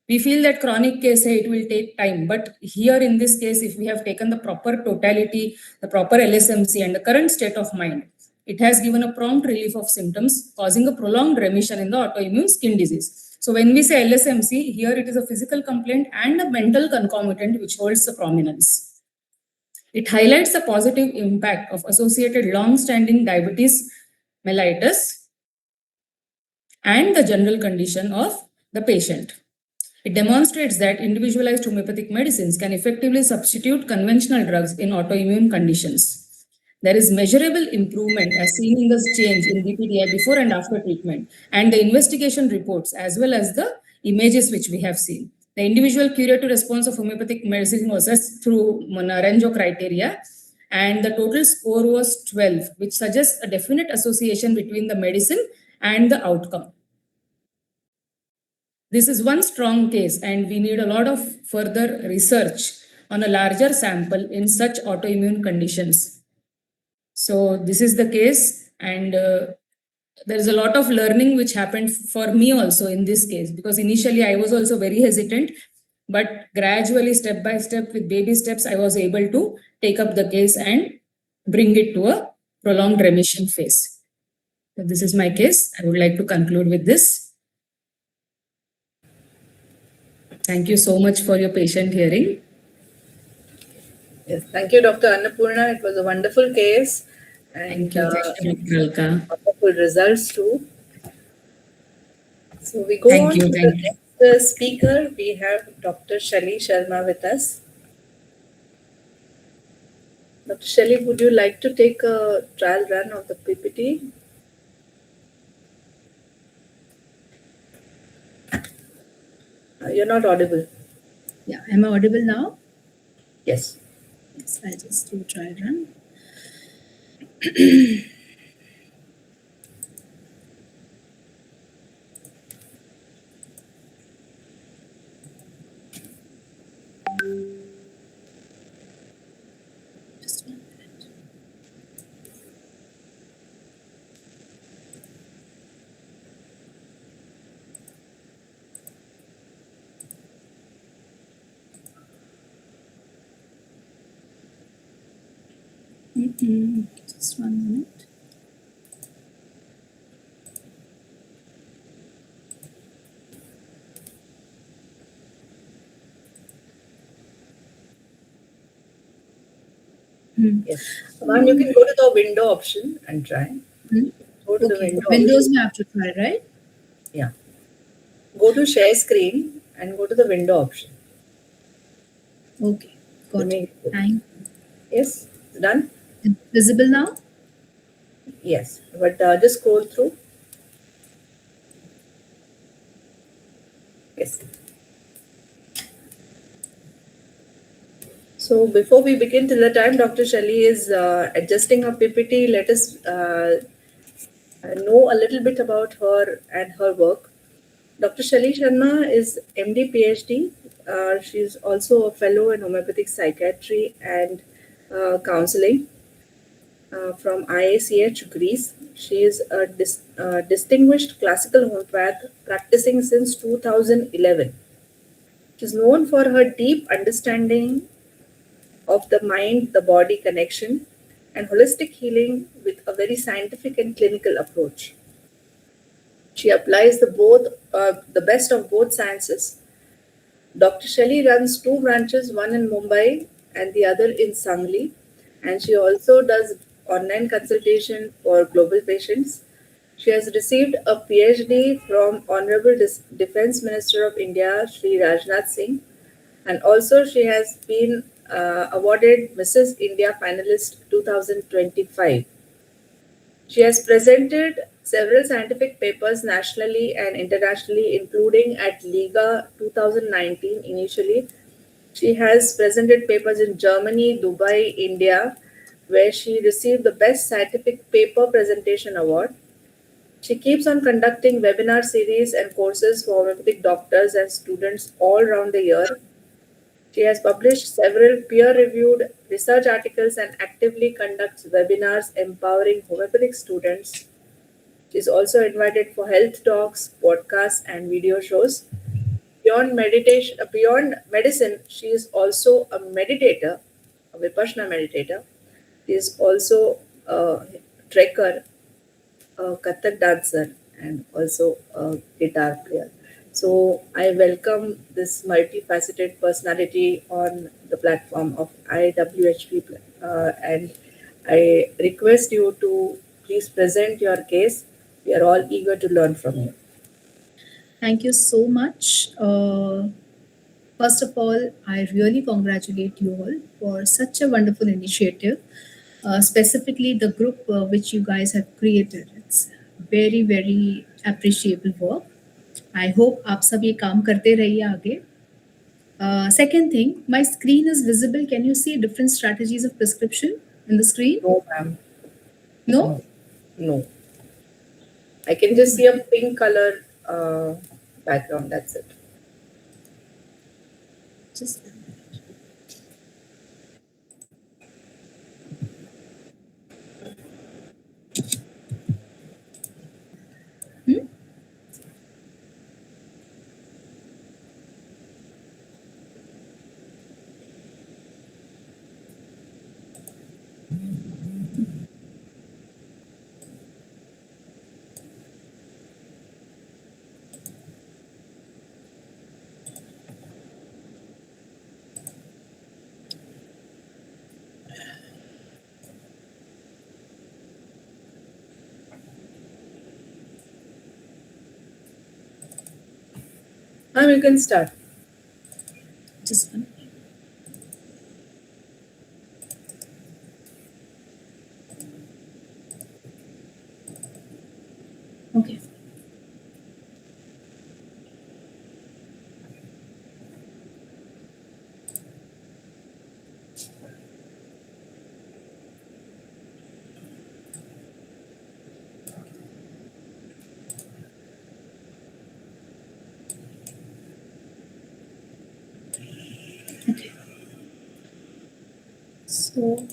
We feel that chronic case, it will take time. But here in this case, if we have taken the proper totality, the proper LSMC and the current state of mind, it has given a prompt relief of symptoms, causing a prolonged remission in the autoimmune skin disease. So when we say LSMC, here it is a physical complaint and a mental concomitant which holds the prominence. It highlights the positive impact of associated long-standing diabetes mellitus and the general condition of the patient. It demonstrates that individualized homeopathic medicines can effectively substitute conventional drugs in autoimmune conditions. There is measurable improvement as seen in the change in BPDI before and after treatment, and the investigation reports as well as the images which we have seen. The individual curative response of homeopathic medicine was assessed through Naranjo criteria, and the total score was 12, which suggests a definite association between the medicine and the outcome. This is one strong case, and we need a lot of further research on a larger sample in such autoimmune conditions. So this is the case, and there is a lot of learning which happened for me also in this case, because initially I was also very hesitant, but gradually, step by step, with baby steps, I was able to take up the case and bring it to a prolonged remission phase. So this is my case. I would like to conclude with this. Thank you so much for your patient hearing. Yes, thank you, Dr. Annapurna. It was a wonderful case. And Thank you, Dr. Alka. wonderful results too. So we go on to the next speaker. We have Dr. Shelly Sharma with us. Dr. Shelly, would you like to take a trial run of the PPT? You're not audible. Yeah, am I audible now? Yes. Yes, I just do try run. Just 1 minute. Yes. Ma'am, you can go to the window option and try. Hmm. Go to the Okay, window Windows option. we have to try, right? Yeah. Go to share screen and go to the window option. Okay, To got it. make it. Thank. Yes. Done? It's visible now? Yes. But just scroll through. Yes. So before we begin, till the time Dr. Shelley is adjusting her PPT, let us know a little bit about her and her work. Dr. Shelley Sharma is MD PhD. She's also a fellow in homeopathic psychiatry and counseling from IACH, Greece. She is a distinguished classical homeopath practicing since 2011. She is known for her deep understanding of the mind the body connection and holistic healing with a very scientific and clinical approach. She applies the best of both sciences. Dr. Shelley runs two branches, one in Mumbai and the other in Sangli, and she also does online consultation for global patients. She has received a PhD from Honorable Defense Minister of India, Sri Rajnath Singh, and also she has been awarded Mrs. India Finalist 2025. She has presented several scientific papers nationally and internationally, including at Liga 2019 initially. She has presented papers in Germany, Dubai, India, where she received the Best Scientific Paper Presentation Award. She keeps on conducting webinar series and courses for homeopathic doctors and students all around the year. She has published several peer reviewed research articles and actively conducts webinars empowering homeopathic students. She is also invited for health talks, podcasts, and video shows. Beyond medicine, she is also a meditator, a Vipassana meditator. She is also a trekker, a Kathak dancer, and also a guitar player. So I welcome this multifaceted personality on the platform of IWHP, and I request you to please present your case. We are all eager to learn from you. Thank you so much. First of all, I really congratulate you all for such a wonderful initiative, specifically the group which you guys have created. It's very, very appreciable work. I hope आप सब ये काम करते रहिए आगे. Second thing, my screen is visible. Can you see different strategies of prescription in the screen? No, ma'am. No? No. I can just see a pink color background. That's it. Just Ma'am, you can start. just one. Okay. Okay. So,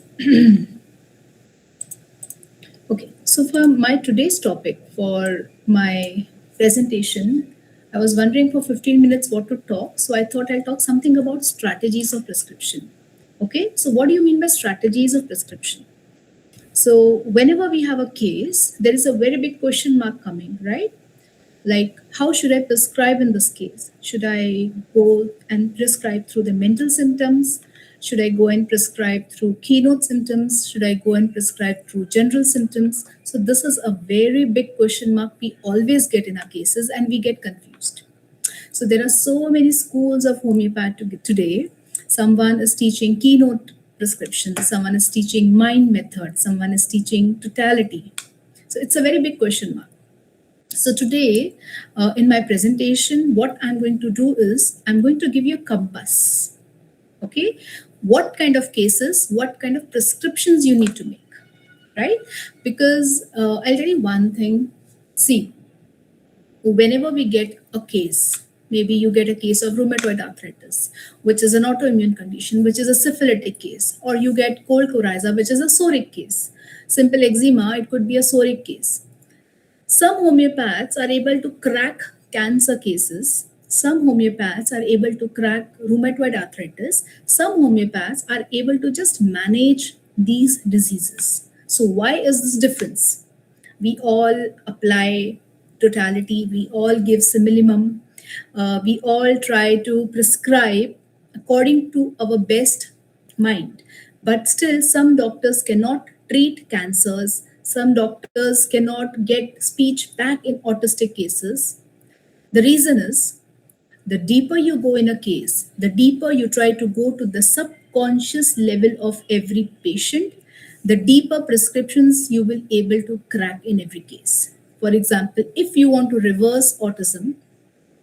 okay. So for my today's topic for my presentation, I was wondering for 15 minutes what to talk. So I thought I'll talk something about strategies of prescription. Okay. So what do you mean by strategies of prescription? So whenever we have a case, there is a very big question mark coming, right? Like, how should I prescribe in this case? Should I go and prescribe through the mental symptoms? Should I go and prescribe through keynote symptoms? Should I go and prescribe through general symptoms? So this is a very big question mark we always get in our cases, and we get confused. So there are so many schools of homeopathy today. Someone is teaching keynote prescription, someone is teaching mind method, someone is teaching totality. So it's a very big question mark. So today, in my presentation, what I'm going to do is I'm going to give you a compass. Okay, what kind of cases, what kind of prescriptions you need to make, right? Because I'll tell you one thing. See, whenever we get a case, maybe you get a case of rheumatoid arthritis, which is an autoimmune condition, which is a syphilitic case, or you get cold coryza, which is a psoriatic case. Simple eczema, it could be a psoriatic case. Some homeopaths are able to crack cancer cases. Some homeopaths are able to crack rheumatoid arthritis. Some homeopaths are able to just manage these diseases. So, why is this difference? We all apply totality, we all give simillimum, we all try to prescribe according to our best mind. But still, some doctors cannot treat cancers, some doctors cannot get speech back in autistic cases. The reason is, the deeper you go in a case, the deeper you try to go to the subconscious level of every patient, the deeper prescriptions you will able to crack in every case. For example, if you want to reverse autism,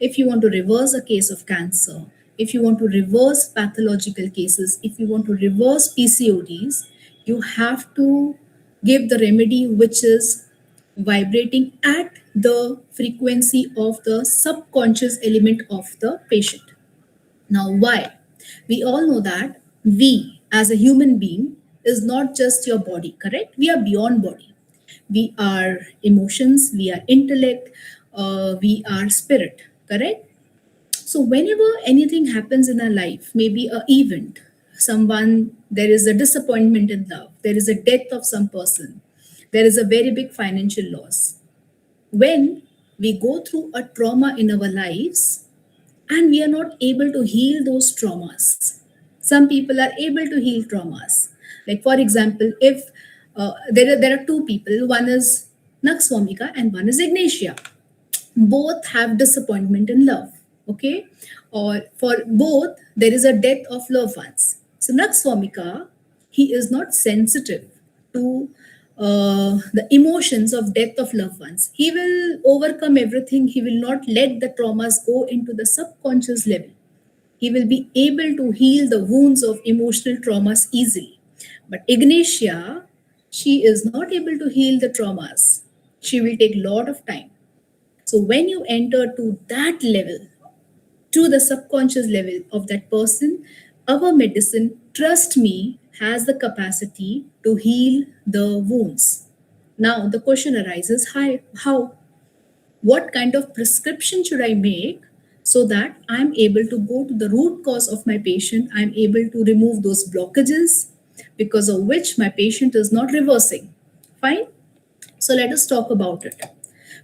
if you want to reverse a case of cancer, if you want to reverse pathological cases, if you want to reverse PCODs, you have to give the remedy which is vibrating at the frequency of the subconscious element of the patient. Now, why? We all know that we, as a human being, is not just your body, correct? We are beyond body. We are emotions, we are intellect, we are spirit, correct? So whenever anything happens in our life, maybe a event, someone, there is a disappointment in love, there is a death of some person, there is a very big financial loss. When we go through a trauma in our lives and we are not able to heal those traumas, some people are able to heal traumas. Like, for example, if there are two people, one is Nakswamika and one is Ignatia. Both have disappointment in love, okay? Or for both, there is a death of loved ones. So Nakswamika, he is not sensitive to the emotions of death of loved ones. He will overcome everything. He will not let the traumas go into the subconscious level. He will be able to heal the wounds of emotional traumas easily. But Ignatia, she is not able to heal the traumas. She will take a lot of time. So when you enter to that level, to the subconscious level of that person, our medicine, trust me, has the capacity to heal the wounds. Now the question arises, how? What kind of prescription should I make so that I'm able to go to the root cause of my patient? I'm able to remove those blockages because of which my patient is not reversing. Fine? So let us talk about it.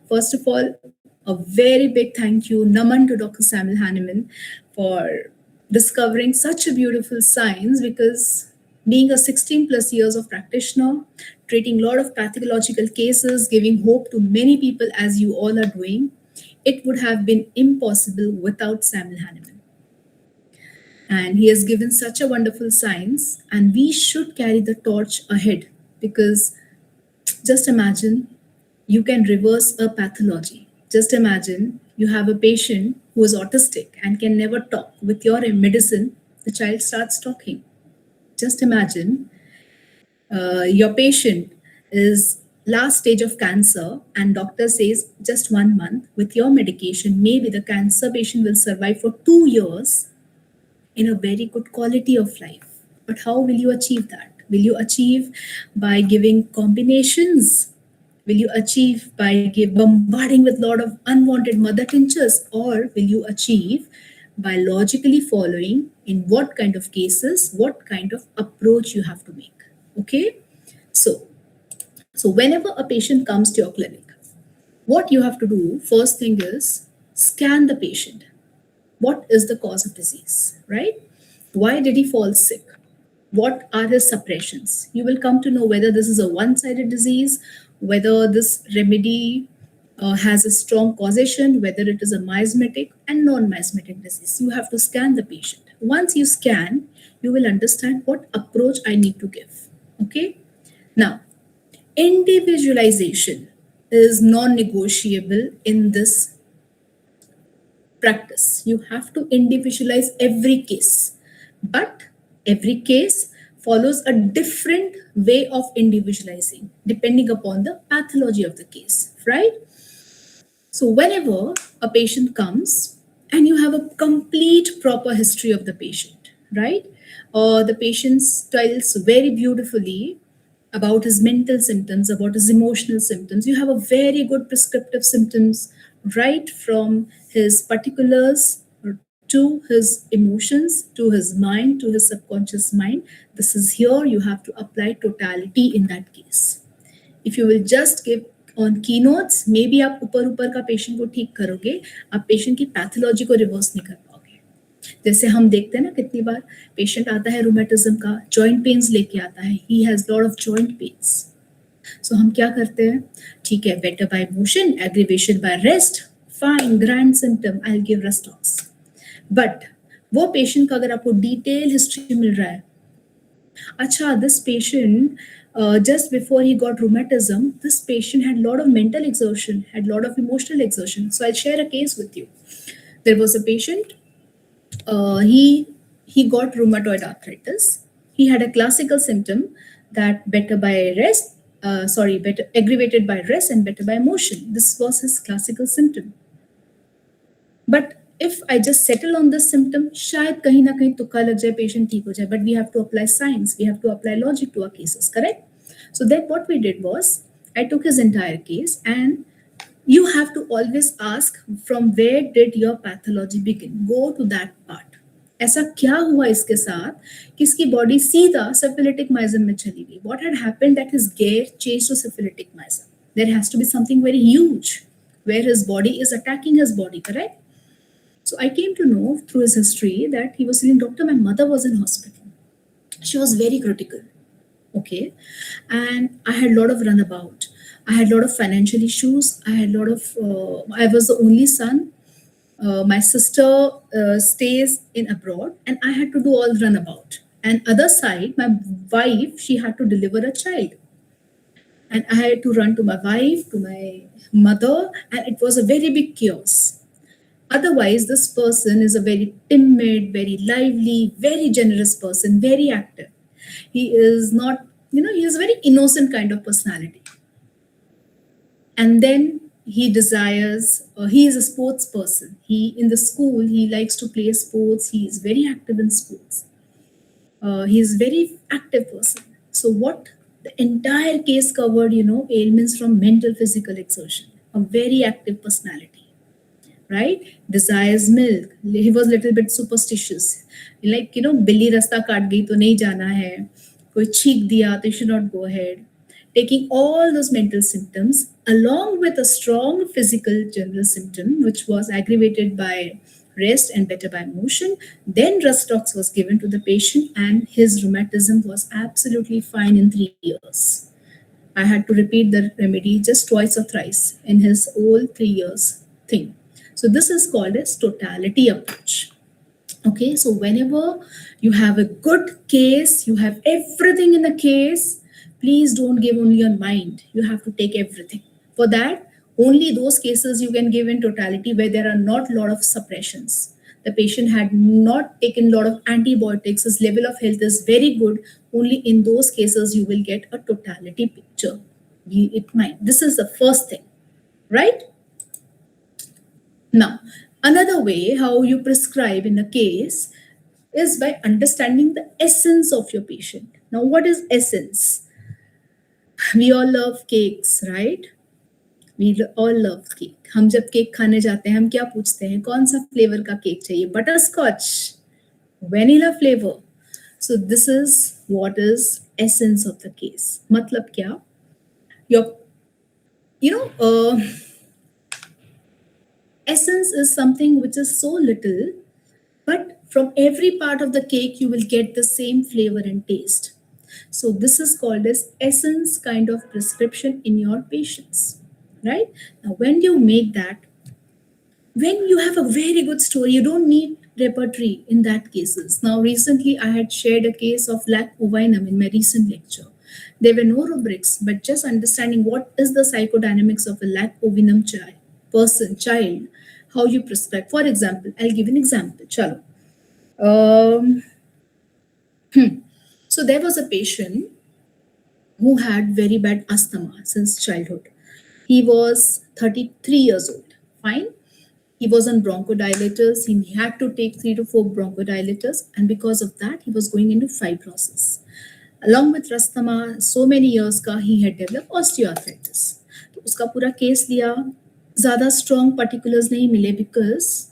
First of all, a very big thank you, Naman, to Dr. Samuel Hahnemann for discovering such a beautiful science, because being a 16 plus years of practitioner, treating a lot of pathological cases, giving hope to many people as you all are doing, it would have been impossible without Samuel Hahnemann. And he has given such a wonderful science, and we should carry the torch ahead, because just imagine you can reverse a pathology. Just imagine you have a patient who is autistic and can never talk. With your medicine, the child starts talking. Just imagine your patient is last stage of cancer and doctor says just 1 month with your medication, maybe the cancer patient will survive for 2 years in a very good quality of life. But how will you achieve that? Will you achieve by giving combinations? Will you achieve by bombarding with a lot of unwanted mother tinctures? Or will you achieve by logically following in what kind of cases, what kind of approach you have to make? Okay? So, So whenever a patient comes to your clinic, what you have to do first thing is scan the patient. What is the cause of disease, right? Why did he fall sick? What are his suppressions? You will come to know whether this is a one sided disease, whether this remedy has a strong causation, whether it is a miasmatic and non miasmatic disease. You have to scan the patient. Once you scan, you will understand what approach I need to give. Okay? Now, individualization is non negotiable in this practice. You have to individualize every case, but every case follows a different way of individualizing depending upon the pathology of the case, right? So, whenever a patient comes and you have a complete proper history of the patient, right? The patient tells very beautifully about his mental symptoms, about his emotional symptoms. You have a very good prescriptive symptoms right from his particulars to his emotions, to his mind, to his subconscious mind. This is here you have to apply totality in that case. If you will just give on keynotes, maybe आप ऊपर ऊपर का patient को ठीक करोगे, आप patient की pathology को रिवर्स नहीं कर पाओगे. जैसे हम देखते हैं ना कितनी बार पेशेंट आता है रूमेटिज्म का, जॉइंट पेन्स लेके आता है, he has lot of joint pains. So हम क्या करते हैं, ठीक है, better by motion, aggravation by rest, fine, grand symptom, I will give rhus tox. But वो पेशेंट का अगर आपको डिटेल हिस्ट्री मिल रहा है, अच्छा, this patient, just before he got rheumatism, this patient had a lot of mental exertion, had a lot of emotional exertion. So I'll share a case with you. There was a patient, he got rheumatoid arthritis. He had a classical symptom that better by rest, better aggravated by rest and better by motion. This was his classical symptom. But if I just settle on this symptom, शायद कहीं ना कहीं तुक्का लग जाए, patient ठीक हो जाए. But we have to apply science, we have to apply logic to our cases, correct? So then what we did was, I took his entire case, and you have to always ask from where did your pathology begin. Go to that part. ऐसा क्या हुआ इसके साथ कि इसकी body सीधा syphilitic miasm में चली गई? What had happened that his gear changed to syphilitic miasm? There has to be something very huge where his body is attacking his body, correct? So I came to know through his history that he was saying, Doctor, my mother was in hospital. She was very critical. Okay. And I had a lot of runabout. I had a lot of financial issues. I had a lot of, I was the only son. My sister stays in abroad, and I had to do all runabout. And other side, my wife, she had to deliver a child. And I had to run to my wife, to my mother, and it was a very big chaos. Otherwise, this person is a very timid, very lively, very generous person, very active. He is not, he is a very innocent kind of personality. And then he desires, he is a sports person. In the school, he likes to play sports. He is very active in sports. He is a very active person. So what the entire case covered, ailments from mental, physical exertion, a very active personality. Right? Desires milk. He was a little bit superstitious. Like, billi rasta kaat gayi to nahi jana hai. Koi cheek diya to you should not go ahead. Taking all those mental symptoms along with a strong physical general symptom, which was aggravated by rest and better by motion. Then Rustox was given to the patient, and his rheumatism was absolutely fine in 3 years. I had to repeat the remedy just twice or thrice in his whole 3 years thing. So this is called as totality approach. Okay, so whenever you have a good case, you have everything in the case, please don't give only your mind. You have to take everything. For that, only those cases you can give in totality where there are not a lot of suppressions. The patient had not taken a lot of antibiotics, his level of health is very good. Only in those cases you will get a totality picture. This is the first thing, right? Now, another way how you prescribe in a case is by understanding the essence of your patient. Now, what is essence? We all love cakes, right? We all love cake. हम जब cake खाने जाते हैं, हम क्या पूछते हैं? कौन सा फ्लेवर का केक चाहिए? Butterscotch, vanilla flavor. So this is what is essence of the case. मतलब क्या? Your, you know, essence is something which is so little, but from every part of the cake, you will get the same flavor and taste. So this is called as essence kind of prescription in your patients, right? Now, when you make that, when you have a very good story, you don't need repertory in that cases. Now, recently I had shared a case of lac ovinum in my recent lecture. There were no rubrics, but just understanding what is the psychodynamics of a lac ovinum child, how you prescribe. For example, I'll give an example. Chalo. Um, so there was a patient who had very bad asthma since childhood. He was 33 years old. Fine. He was on bronchodilators. He had to take 3 to 4 bronchodilators, and because of that, he was going into fibrosis. Along with asthma, so many years का he had developed osteoarthritis. तो उसका पूरा case लिया. ज़्यादा strong particulars नहीं मिले because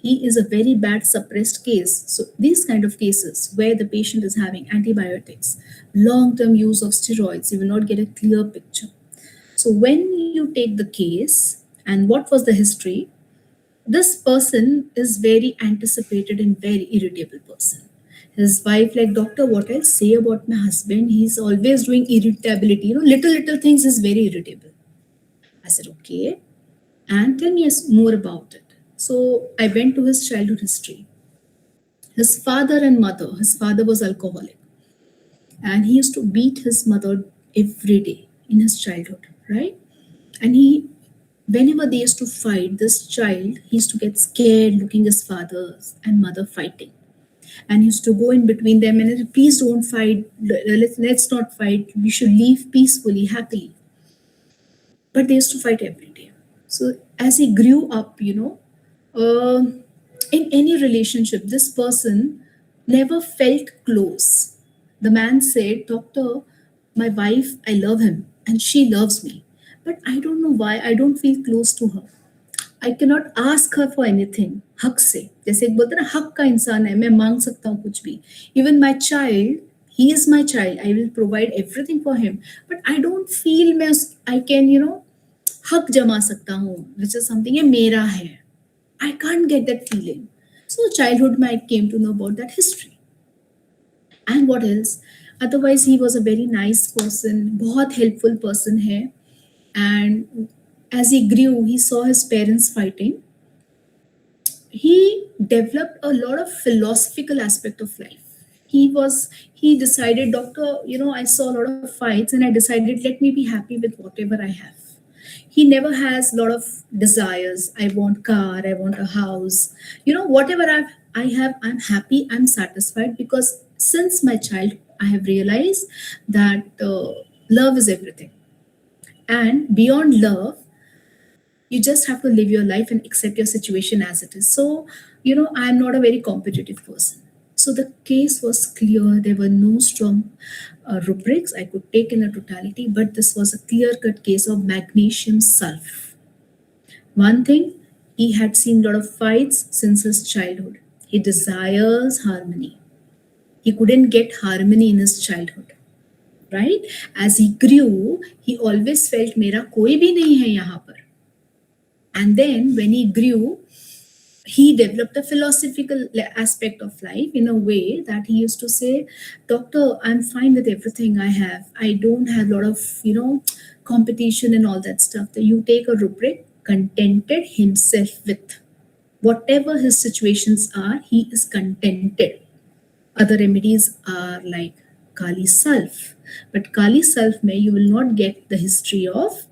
he is a very bad suppressed case. So these kind of cases where the patient is having antibiotics, long-term use of steroids, you will not get a clear picture. So when you take the case and what was the history, this person is very anticipated and very irritable person. His wife like, doctor, what I'll say about my husband, he's always doing irritability, little things is very irritable. I said, okay, and tell me more about it. So I went to his childhood history. His father and mother, his father was alcoholic, and he used to beat his mother every day in his childhood, right? And whenever they used to fight, this child, he used to get scared looking his father and mother fighting. And he used to go in between them and said, please don't fight, let's not fight, we should live peacefully, happily. But they used to fight every day. So as he grew up, in any relationship, this person never felt close. The man said, doctor, my wife, I love him and she loves me. But I don't know why I don't feel close to her. I cannot ask her for anything. हक से, जैसे एक बोलते हैं ना, हक का इंसान है, मैं मांग सकता हूँ कुछ भी. Even my child, he is my child. I will provide everything for him. But I don't feel I can, हक जमा सकता हूँ, which is something ये मेरा है. I can't get that feeling. So childhood I came to know about that history. And what else? Otherwise, he was a very nice person, बहुत helpful person है. And as he grew, he saw his parents fighting. He developed a lot of philosophical aspect of life. He decided, doctor, I saw a lot of fights and I decided, let me be happy with whatever I have. He never has a lot of desires. I want car, I want a house. Whatever I have, I'm happy, I'm satisfied, because since my child, I have realized that love is everything. And beyond love, you just have to live your life and accept your situation as it is. So, I'm not a very competitive person. So the case was clear. There were no strong rubrics I could take in a totality, but this was a clear-cut case of magnesium sulf. One thing, he had seen a lot of fights since his childhood. He desires harmony. He couldn't get harmony in his childhood. Right? As he grew, he always felt, मेरा कोई भी नहीं है यहाँ पर. And then when he grew, he developed a philosophical aspect of life in a way that he used to say, doctor, I'm fine with everything I have. I don't have a lot of, competition and all that stuff. That you take a rubric, contented himself with. Whatever his situations are, he is contented. Other remedies are like Kali Sulf. But Kali Sulf mein you will not get the history of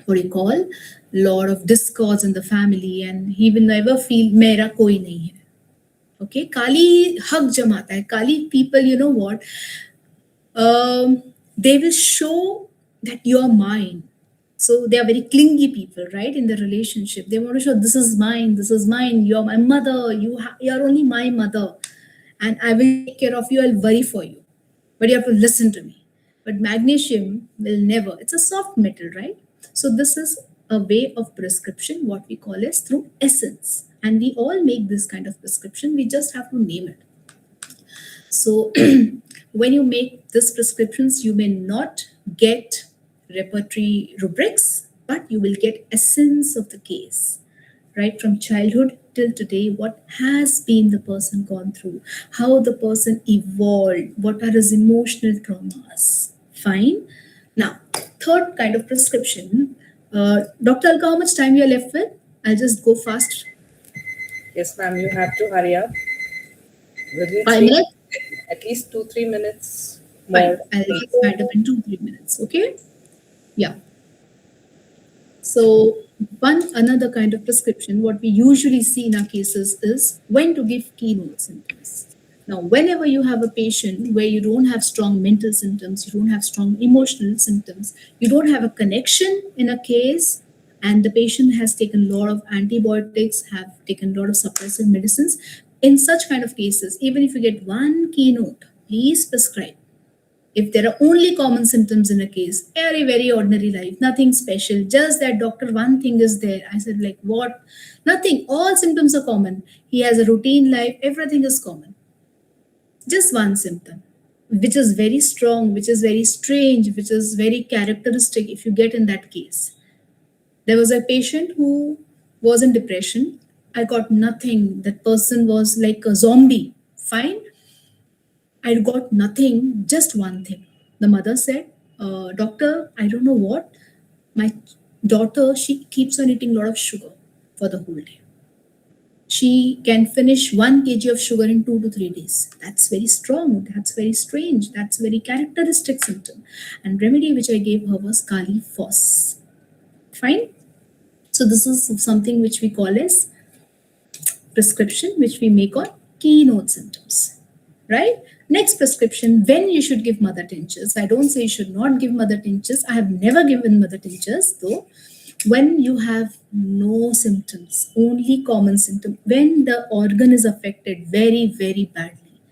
what you call lot of discords in the family, and he will never feel mera koi nahi hai. Okay, Kali hug jamata hai. Kali people, you know what? They will show that you're mine. So they are very clingy people, right? In the relationship, they want to show, this is mine, you're my mother, you're only my mother, and I will take care of you, I'll worry for you. But you have to listen to me. But magnesium will never, it's a soft metal, right? So this is a way of prescription, what we call as through essence. And we all make this kind of prescription, we just have to name it. So when you make these prescriptions, you may not get repertory rubrics, but you will get essence of the case, right from childhood till today. What has been the person gone through, how the person evolved, what are his emotional traumas. Fine. Now, third kind of prescription. Dr. Alka, how much time you are left with? I'll just go fast. Yes, ma'am, you have to hurry up. Within 5 minutes. at least 2-3 minutes Fine. more. I'll just wind up in 2-3 minutes. Okay. Yeah. So another kind of prescription, what we usually see in our cases is when to give keynote symptoms. Now, whenever you have a patient where you don't have strong mental symptoms, you don't have strong emotional symptoms, you don't have a connection in a case, and the patient has taken a lot of antibiotics, have taken a lot of suppressive medicines, in such kind of cases, even if you get one keynote, please prescribe. If there are only common symptoms in a case, very, very ordinary life, nothing special, just that doctor, one thing is there. I said, like, what? Nothing. All symptoms are common. He has a routine life, everything is common. Just one symptom, which is very strong, which is very strange, which is very characteristic if you get in that case. There was a patient who was in depression. I got nothing. That person was like a zombie. Fine. I got nothing, just one thing. The mother said, Doctor, I don't know what. My daughter, she keeps on eating a lot of sugar for the whole day. She can finish 1 kg of sugar in 2 to 3 days. That's very strong. That's very strange. That's very characteristic symptom. And remedy which I gave her was Kali Phos. Fine. So this is something which we call as prescription, which we make on keynote symptoms. Right? Next prescription, when you should give mother tinctures. I don't say you should not give mother tinctures. I have never given mother tinctures though. When you have no symptoms, only common symptom, when the organ is affected very, very badly,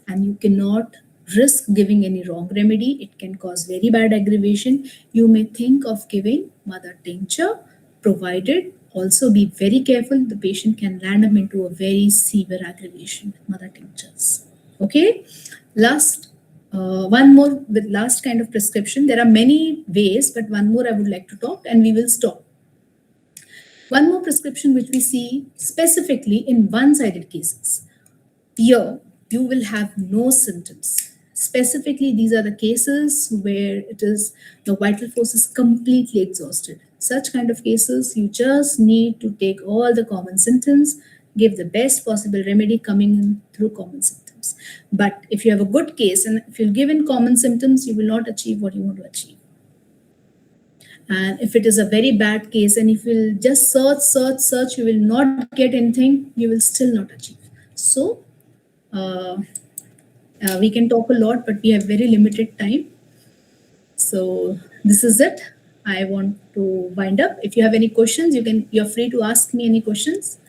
and you cannot risk giving any wrong remedy, it can cause very bad aggravation. You may think of giving mother tincture, provided also be very careful. The patient can land up into a very severe aggravation with mother tinctures. Okay, one more with last kind of prescription. There are many ways, but one more I would like to talk, and we will stop. One more prescription which we see specifically in one-sided cases. Here, you will have no symptoms. Specifically, these are the cases where it is the vital force is completely exhausted. Such kind of cases, you just need to take all the common symptoms, give the best possible remedy coming in through common symptoms. But if you have a good case and if you're given common symptoms, you will not achieve what you want to achieve. And if it is a very bad case and if you'll just search, you will not get anything, you will still not achieve. So we can talk a lot, but we have very limited time. So this is it. I want to wind up. If you have any questions, you're free to ask me any questions.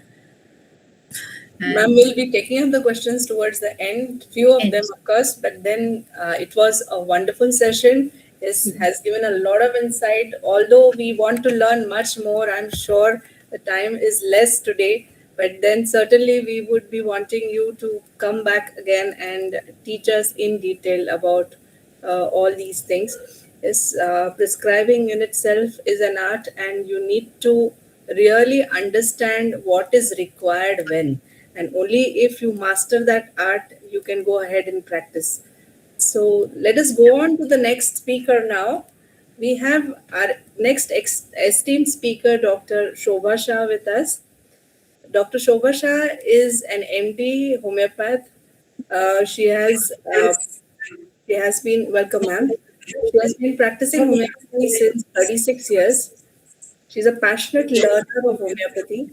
Ma'am, we'll be taking up the questions towards the end. Few of them, of course, but then it was a wonderful session. It has given a lot of insight. Although we want to learn much more, I'm sure the time is less today. But then certainly we would be wanting you to come back again and teach us in detail about all these things. Prescribing in itself is an art, and you need to really understand what is required when. And only if you master that art, you can go ahead and practice. So let us go on to the next speaker now. We have our next esteemed speaker, Dr. Shobha Shah, with us. Dr. Shobha Shah is an MD homeopath. She has been, welcome ma'am. She has been practicing homeopathy since 36 years. She's a passionate learner of homeopathy.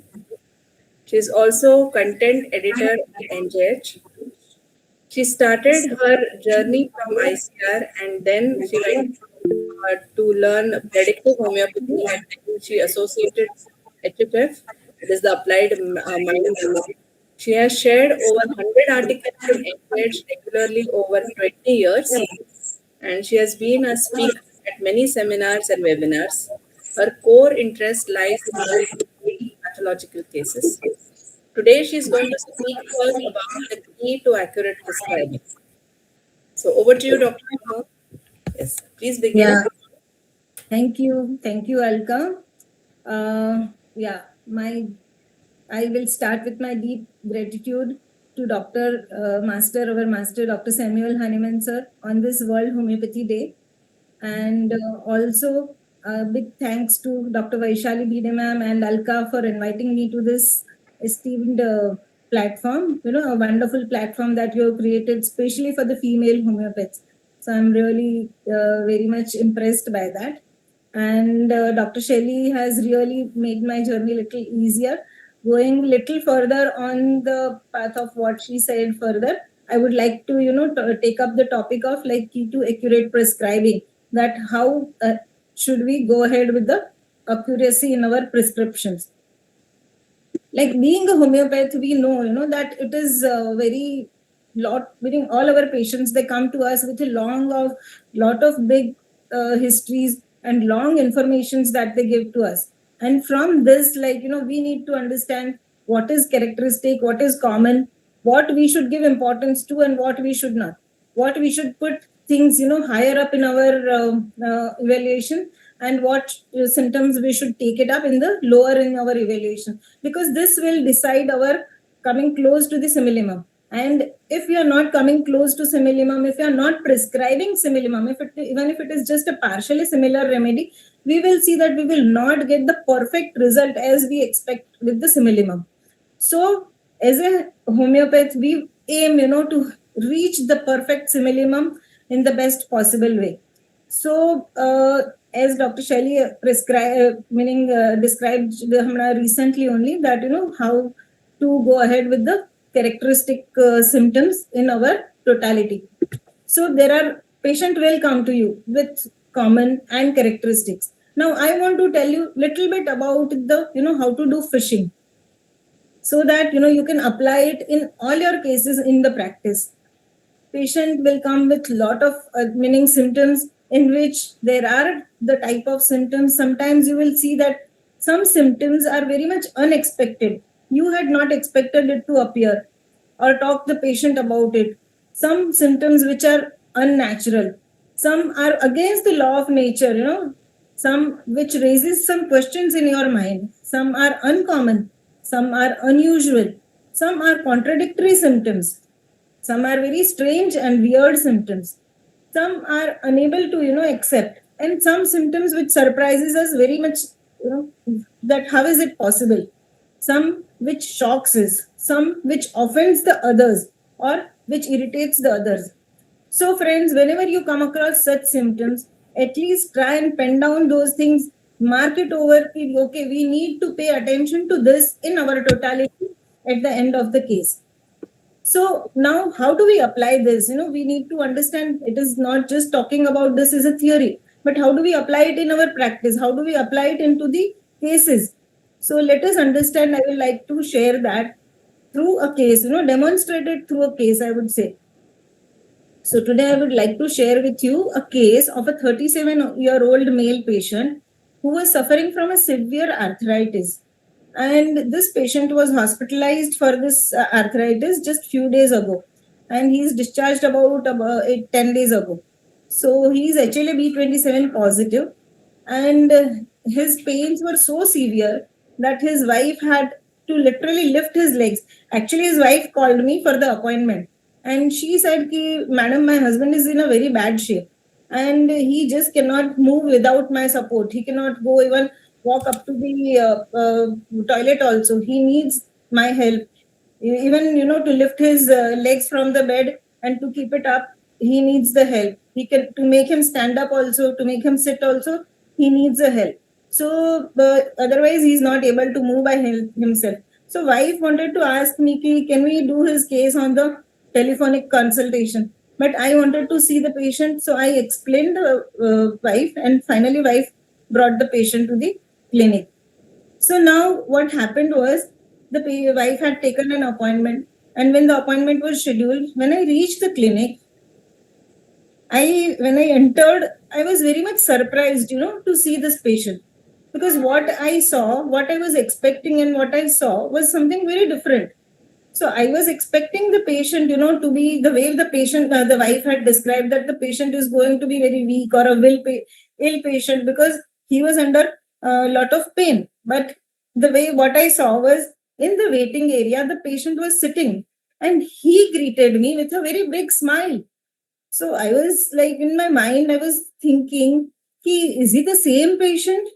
She's also content editor at NJH. She started her journey from ICR and then she went to learn predictive homeopathy and she associated HFF. It is the Applied Mind. She has shared over 100 articles in NJH regularly over 20 years and she has been a speaker at many seminars and webinars. Her core interest lies in pathological cases. Today, she's going to speak to us about the key to accurate prescribing. So, over to you, Dr. Shah. Yes, please begin. Yeah. Thank you, Alka. Yeah, I will start with my deep gratitude to our Master, Dr. Samuel Hahnemann sir, on this World Homeopathy Day. And also big thanks to Dr. Vaishali Bhide ma'am and Alka for inviting me to this esteemed platform, a wonderful platform that you have created especially for the female homeopaths. So I'm really very much impressed by that. And Dr. Shelley has really made my journey a little easier. Going little further on the path of what she said further, I would like to, take up the topic of like key to accurate prescribing, that how should we go ahead with the accuracy in our prescriptions. Like being a homeopath, we know, that it is very lot, meaning all our patients, they come to us with a lot of big histories and long informations that they give to us. And from this, we need to understand what is characteristic, what is common, what we should give importance to and what we should not, what we should put things, higher up in our evaluation, and what symptoms we should take it up in the lower in our evaluation, because this will decide our coming close to the similimum. And if we are not coming close to similimum, if we are not prescribing similimum, even if it is just a partially similar remedy, we will see that we will not get the perfect result as we expect with the similimum. So as a homeopath, we aim, to reach the perfect similimum in the best possible way. So as Dr. Shelley described recently only, that how to go ahead with the characteristic symptoms in our totality. So patient will come to you with common and characteristics. Now I want to tell you little bit about the how to do fishing, so that you can apply it in all your cases in the practice. Patient will come with lot of meaning symptoms, in which there are the type of symptoms. Sometimes you will see that some symptoms are very much unexpected. You had not expected it to appear, or talk the patient about it. Some symptoms which are unnatural, some are against the law of nature, some which raises some questions in your mind. Some are uncommon, some are unusual, some are contradictory symptoms, some are very strange and weird symptoms, some are unable to accept, and some symptoms which surprises us very much, that how is it possible, some which shocks us, some which offends the others, or which irritates the others. So friends, whenever you come across such symptoms, at least try and pen down those things, mark it over, okay, we need to pay attention to this in our totality at the end of the case. So now how do we apply this? We need to understand it is not just talking about this as a theory, but how do we apply it in our practice? How do we apply it into the cases? So let us understand. I would like to share that through a case, demonstrated through a case, I would say. So today I would like to share with you a case of a 37-year-old male patient who was suffering from a severe arthritis. And this patient was hospitalized for this arthritis just few days ago. And he's discharged about 10 days ago. So he's HLA-B27 positive. And his pains were so severe that his wife had to literally lift his legs. Actually, his wife called me for the appointment. And she said, Madam, my husband is in a very bad shape. And he just cannot move without my support. He cannot go even walk up to the toilet also. He needs my help. Even, to lift his legs from the bed and to keep it up, he needs the help. To make him stand up also, to make him sit also, he needs a help. So otherwise he's not able to move by himself. So wife wanted to ask me, can we do his case on the telephonic consultation? But I wanted to see the patient, so I explained the wife, and finally wife brought the patient to the clinic. So now what happened was, the wife had taken an appointment, and when the appointment was scheduled, when I reached the clinic, when I entered, I was very much surprised, to see this patient, because what I saw, what I was expecting and what I saw was something very different. So I was expecting the patient, to be the way the patient, the wife had described, that the patient is going to be very weak, or ill patient because he was under a lot of pain. But the way what I saw was in the waiting area, the patient was sitting and he greeted me with a very big smile. So I was like, in my mind, I was thinking, is he the same patient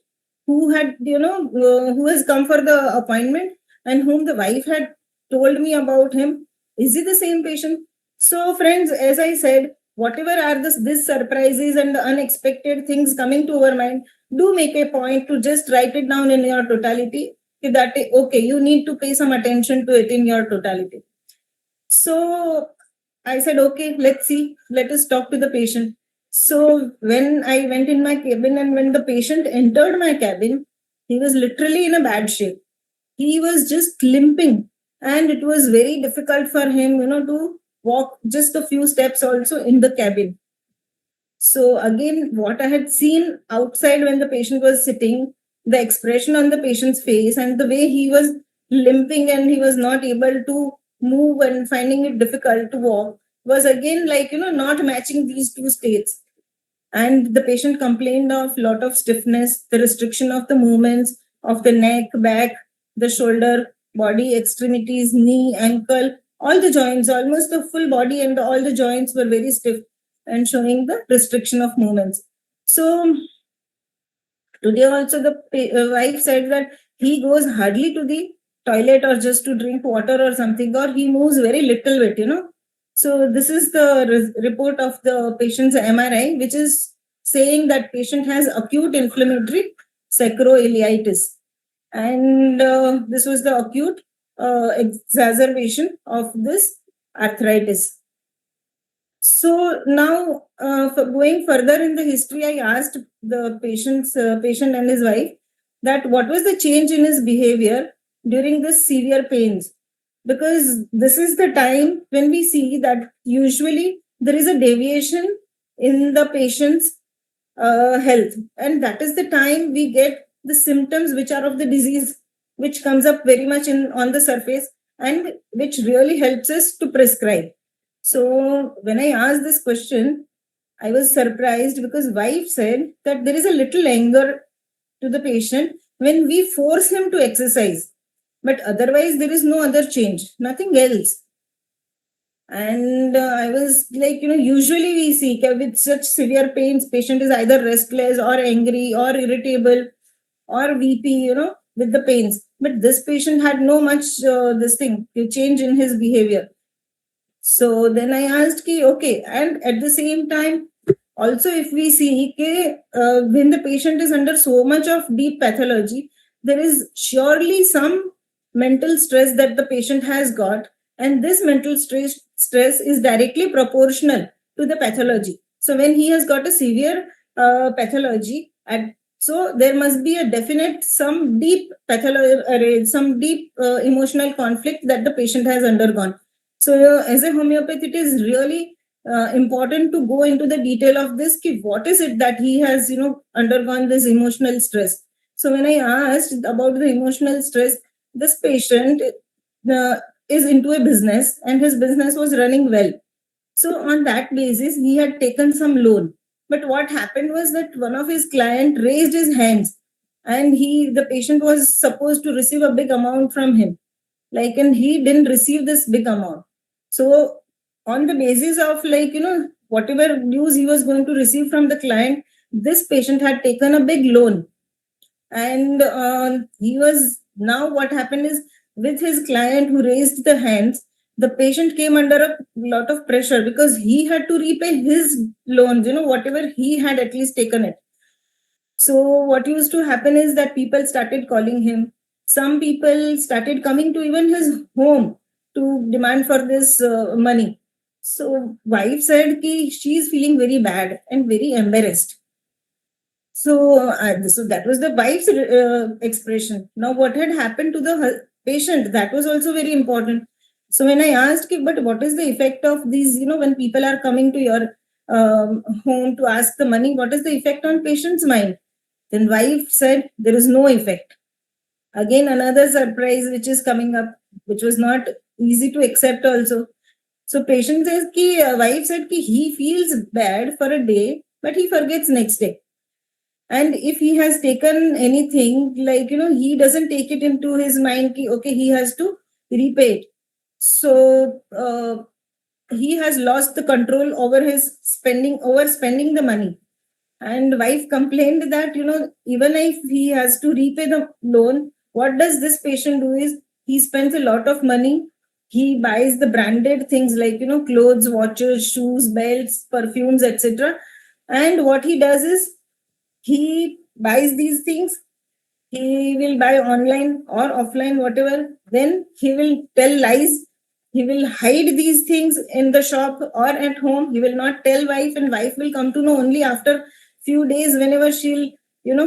who had, who has come for the appointment and whom the wife had told me about him? Is he the same patient? So, friends, as I said, whatever are this surprises and the unexpected things coming to our mind, do make a point to just write it down in your totality. That okay, you need to pay some attention to it in your totality. So I said, okay, let's see, let us talk to the patient. So when I went in my cabin and when the patient entered my cabin, he was literally in a bad shape. He was just limping and it was very difficult for him, to walk just a few steps also in the cabin. So again, what I had seen outside when the patient was sitting, the expression on the patient's face and the way he was limping and he was not able to move and finding it difficult to walk was again like, not matching these two states. And the patient complained of lot of stiffness, the restriction of the movements of the neck, back, the shoulder, body, extremities, knee, ankle, all the joints, almost the full body and all the joints were very stiff and showing the restriction of movements. So today also the wife said that he goes hardly to the toilet or just to drink water or something, or he moves very little bit, So this is the report of the patient's MRI, which is saying that patient has acute inflammatory sacroiliitis. And this was the acute exacerbation of this arthritis. So now, for going further in the history, I asked the patient and his wife that what was the change in his behavior during this severe pains, because this is the time when we see that usually there is a deviation in the patient's health, and that is the time we get the symptoms which are of the disease, which comes up very much on the surface and which really helps us to prescribe. So when I asked this question, I was surprised because wife said that there is a little anger to the patient when we force him to exercise, but otherwise there is no other change, nothing else. And I was like, usually we see with such severe pains, patient is either restless or angry or irritable or weepy, with the pains. But this patient had no much change in his behavior. So then I asked, okay, and at the same time, also if we see when the patient is under so much of deep pathology, there is surely some mental stress that the patient has got, and this mental stress is directly proportional to the pathology. So when he has got a severe pathology, so there must be a definite some deep pathology, some deep emotional conflict that the patient has undergone. So as a homeopath, it is really important to go into the detail of this. What is it that he has, undergone this emotional stress? So when I asked about the emotional stress, this patient is into a business and his business was running well. So on that basis, he had taken some loan. But what happened was that one of his client raised his hands and the patient was supposed to receive a big amount from him. And he didn't receive this big amount. So on the basis of whatever news he was going to receive from the client, this patient had taken a big loan. And now what happened is with his client who raised the hands, the patient came under a lot of pressure because he had to repay his loans, whatever he had at least taken it. So what used to happen is that people started calling him. Some people started coming to even his home to demand for this money. So wife said she's feeling very bad and very embarrassed. So that was the wife's expression. Now what had happened to the patient, that was also very important. So when I asked, but what is the effect of these, when people are coming to your home to ask the money, what is the effect on patient's mind? Then wife said there is no effect. Again, another surprise which is coming up, which was not easy to accept also. So patient says wife said he feels bad for a day, but he forgets next day. And if he has taken anything, like, he doesn't take it into his mind, okay, he has to repay it. So he has lost the control over his spending the money. And wife complained that, even if he has to repay the loan, what does this patient do is he spends a lot of money. He buys the branded things like, clothes, watches, shoes, belts, perfumes, etc. And what he does is he buys these things. He will buy online or offline, whatever. Then he will tell lies. He will hide these things in the shop or at home. He will not tell wife, and wife will come to know only after few days, whenever she'll,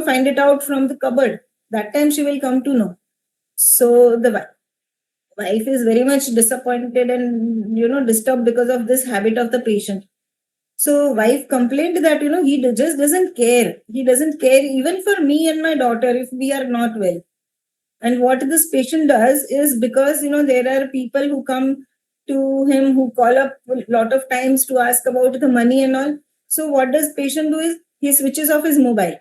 find it out from the cupboard. That time she will come to know. So the wife is very much disappointed and, disturbed because of this habit of the patient. So wife complained that, he just doesn't care. He doesn't care even for me and my daughter if we are not well. And what this patient does is, because, there are people who come to him, who call up a lot of times to ask about the money and all. So what does patient do is he switches off his mobile.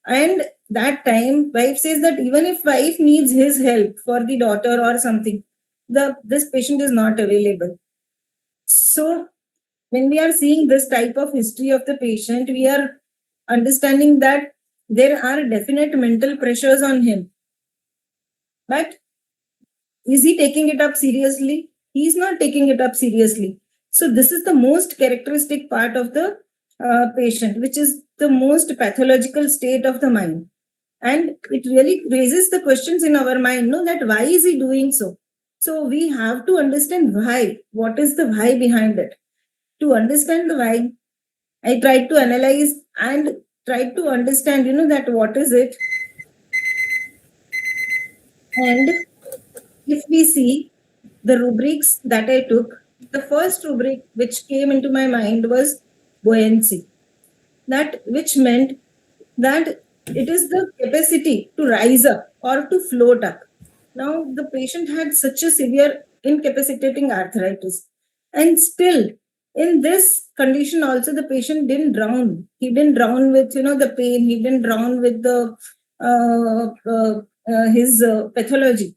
And that time wife says that even if wife needs his help for the daughter or something, this patient is not available. So when we are seeing this type of history of the patient, we are understanding that there are definite mental pressures on him. But is he taking it up seriously? He is not taking it up seriously. So this is the most characteristic part of the patient, which is the most pathological state of the mind. And it really raises the questions in our mind, no, that why is he doing so? So we have to understand why. What is the why behind it? To understand the why, I tried to analyze and tried to understand, that what is it. And if we see the rubrics that I took, the first rubric which came into my mind was buoyancy. That which meant that it is the capacity to rise up or to float up. Now, the patient had such a severe incapacitating arthritis, and still in this condition also the patient didn't drown. He didn't drown with the pain. He didn't drown with the his pathology.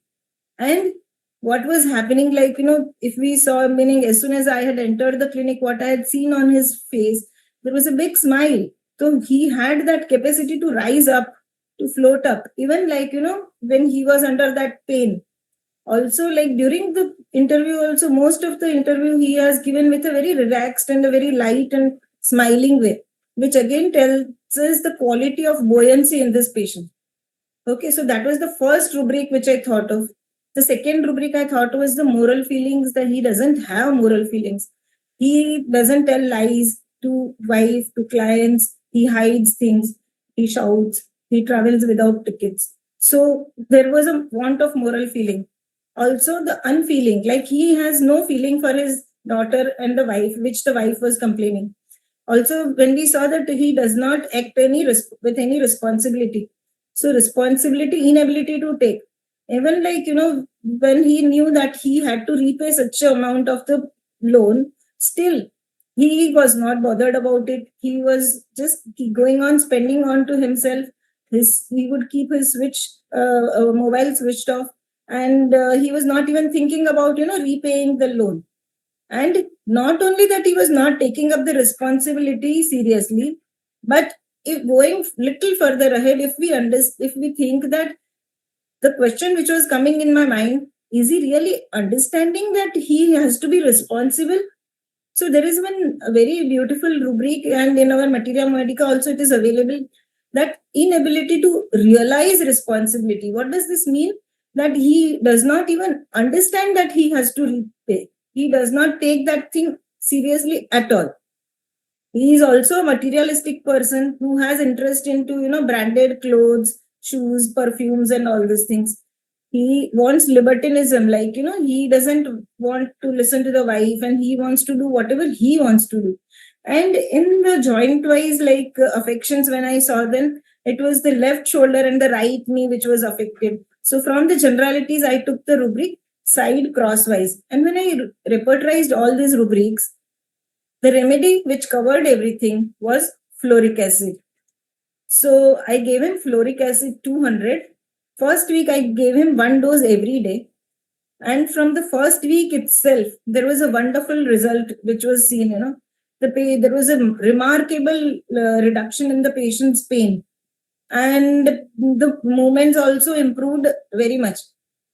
And what was happening, like, if we saw, meaning as soon as I had entered the clinic, what I had seen on his face, there was a big smile. So he had that capacity to rise up, to float up, even like, when he was under that pain. Also, like during the interview, also most of the interview he has given with a very relaxed and a very light and smiling way, which again tells us the quality of buoyancy in this patient. Okay, so that was the first rubric which I thought of. The second rubric I thought was the moral feelings, that he doesn't have moral feelings. He doesn't tell lies to wife, to clients. He hides things. He shouts. He travels without tickets. So there was a want of moral feeling. Also the unfeeling, like he has no feeling for his daughter and the wife, which the wife was complaining. Also, when we saw that he does not act with any responsibility. So responsibility, inability to take. Even like, when he knew that he had to repay such an amount of the loan, still he was not bothered about it. He was just going on spending on to himself. He would keep his mobile switched off, and he was not even thinking about repaying the loan. And not only that, he was not taking up the responsibility seriously, but if going little further ahead, if we think that the question which was coming in my mind, is he really understanding that he has to be responsible? So there is one very beautiful rubric, and in our Materia Medica also it is available, that inability to realize responsibility. What does this mean? That he does not even understand that he has to repay. He does not take that thing seriously at all. He is also a materialistic person who has interest into, branded clothes, shoes, perfumes, and all these things. He wants libertinism, like, he doesn't want to listen to the wife, and he wants to do whatever he wants to do. And in the joint wise, like affections, when I saw them, it was the left shoulder and the right knee which was affected. So from the generalities, I took the rubric side crosswise. And when I repertorized all these rubrics, the remedy which covered everything was fluoric acid. So I gave him fluoric acid 200. First week, I gave him 1 dose every day. And from the first week itself, there was a wonderful result which was seen. There was a remarkable reduction in the patient's pain, and the movements also improved very much.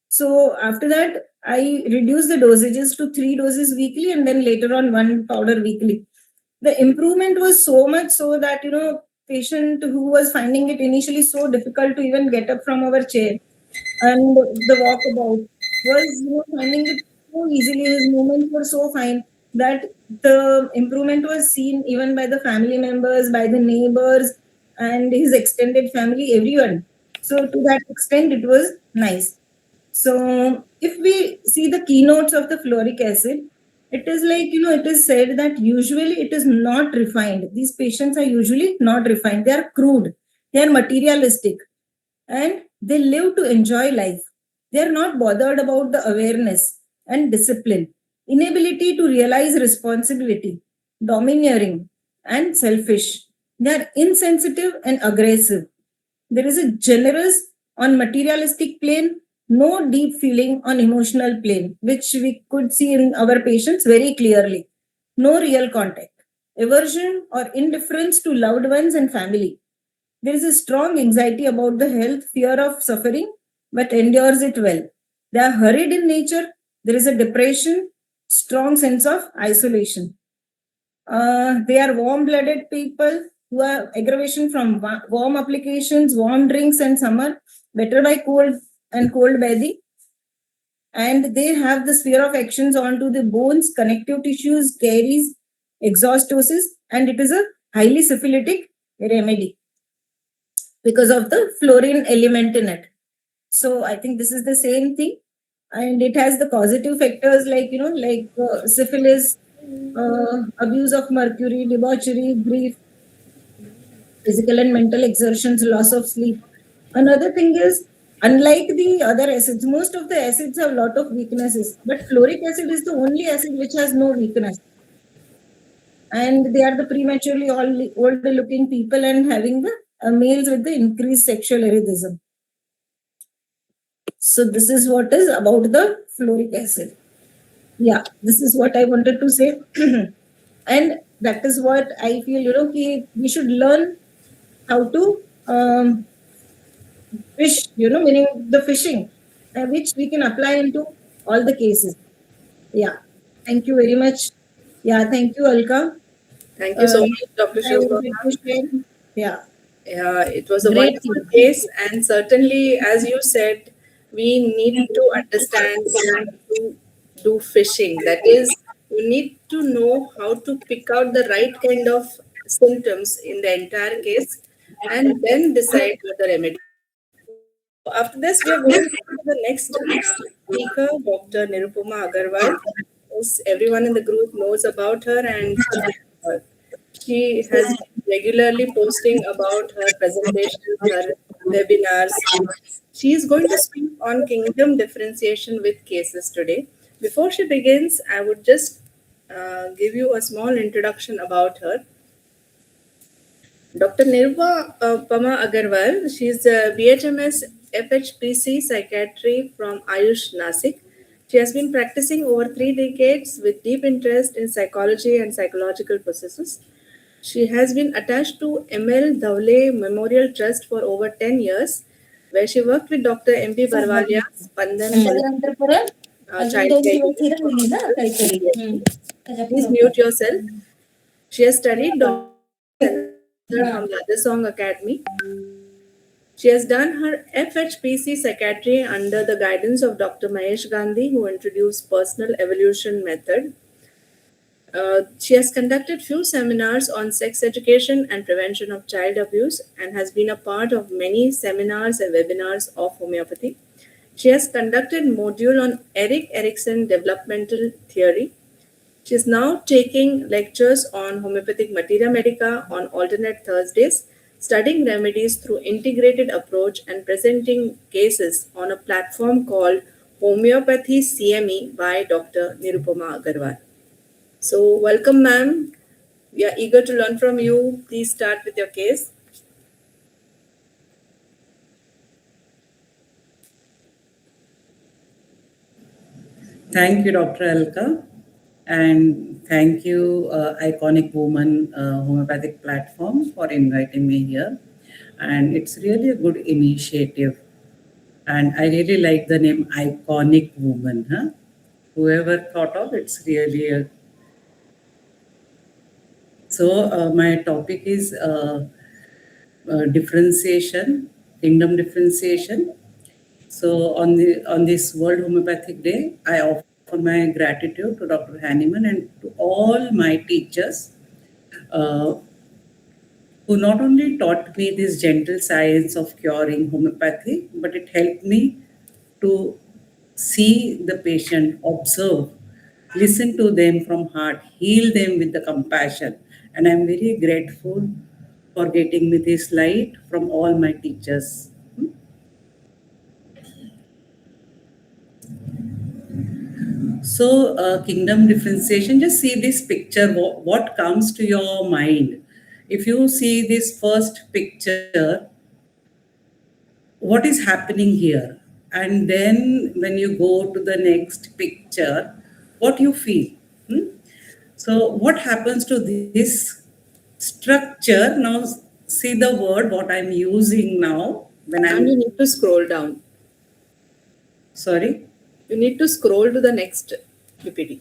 So after that, I reduced the dosages to 3 doses weekly, and then later on 1 powder weekly. The improvement was so much so that patient who was finding it initially so difficult to even get up from our chair and the walkabout was finding it so easily. His movements were so fine that the improvement was seen even by the family members, by the neighbors, and his extended family, everyone. So to that extent, it was nice. So if we see the keynotes of the fluoric acid, it is like, it is said that usually it is not refined. These patients are usually not refined. They are crude. They are materialistic and they live to enjoy life. They are not bothered about the awareness and discipline, inability to realize responsibility, domineering, and selfish. They are insensitive and aggressive. There is a generous on materialistic plane, no deep feeling on emotional plane, which we could see in our patients very clearly. No real contact, aversion or indifference to loved ones and family. There is a strong anxiety about the health, fear of suffering, but endures it well. They are hurried in nature. There is a depression, strong sense of isolation. They are warm-blooded people who have aggravation from warm applications, warm drinks, and summer, better by cold and cold bathing. And they have the sphere of actions onto the bones, connective tissues, caries, exhaustosis, and it is a highly syphilitic remedy because of the fluorine element in it. So I think this is the same thing, and it has the causative factors like syphilis, abuse of mercury, debauchery, grief, physical and mental exertions, loss of sleep. Another thing is, unlike the other acids, most of the acids have a lot of weaknesses, but fluoric acid is the only acid which has no weakness. And they are the prematurely older looking people and having the males with the increased sexual erethism. So this is what is about the fluoric acid. Yeah, this is what I wanted to say. And that is what I feel, we should learn how to fish, meaning the fishing, which we can apply into all the cases. Yeah, thank you very much. Yeah, thank you, Alka. Thank you so much, Dr. I would Shobha. like to share. Yeah. Yeah, it was a Great wonderful thing. case, and certainly, as you said, we need to understand how to do fishing. That is, you need to know how to pick out the right kind of symptoms in the entire case, and then decide what the remedy. So after this, we are going to the next speaker, Dr. Nirupama Agarwal. Yes, everyone in the group knows about her, and she has been regularly posting about her presentations, her webinars. She is going to speak on kingdom differentiation with cases today. Before she begins, I would just give you a small introduction about her. Dr. Pama Agarwal, she is a BHMS FHPC psychiatry from Ayush Nasik. She has been practicing over 3 decades with deep interest in psychology and psychological processes. She has been attached to ML Dhawale Memorial Trust for over 10 years, where she worked with Dr. MP Barwalia, Spandan Child Care Unit. Please mute yourself. She has studied from the Other Song Academy. She has done her FHPC psychiatry under the guidance of Dr. Mahesh Gandhi, who introduced personal evolution method. She has conducted few seminars on sex education and prevention of child abuse and has been a part of many seminars and webinars of homeopathy. She has conducted module on Erik Erikson developmental theory. She is now taking lectures on homeopathic materia medica on alternate Thursdays, studying remedies through integrated approach and presenting cases on a platform called Homeopathy CME by Dr. Nirupama Agarwal. So, welcome, ma'am. We are eager to learn from you. Please start with your case. Thank you, Dr. Alka. And thank you, Iconic Woman Homeopathic Platform, for inviting me here. And it's really a good initiative. And I really like the name Iconic Woman. Huh? Whoever thought of it's really a. So, my topic is differentiation, kingdom differentiation. So on this World Homeopathic Day, I offer my gratitude to Dr. Hanneman and to all my teachers uh, who not only taught me this gentle science of curing homeopathy, but it helped me to see the patient, observe, listen to them from heart, heal them with the compassion. And I'm very grateful for getting me this light from all my teachers. So, kingdom differentiation, just see this picture, what comes to your mind. If you see this first picture, what is happening here? And then when you go to the next picture, what you feel? Hmm? So, what happens to this structure? Now, see the word what I'm using now when And you I'm need to scroll down. sorry. You need to scroll to the next PPT.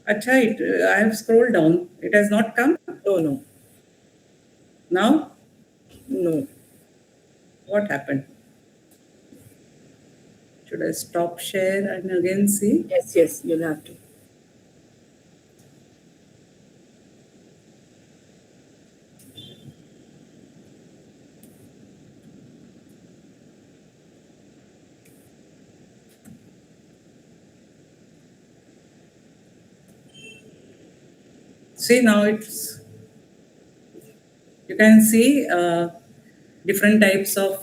Acha, I have scrolled down. It has not come. Oh, no. Now, No. what happened? Should I stop share and again see? Yes, you'll have to. See, now you can see different types of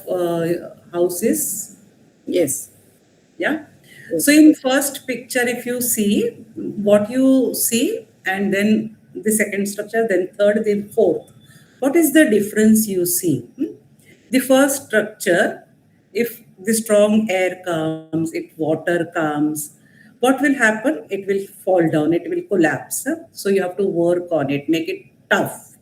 houses. Yes. Yeah. Yes. So in first picture, if you see what you see, and then the second structure, then third, then fourth, what is the difference you see? The first structure, if the strong air comes, if water comes, what will happen? It will fall down, it will collapse. So you have to work on it, make it tough,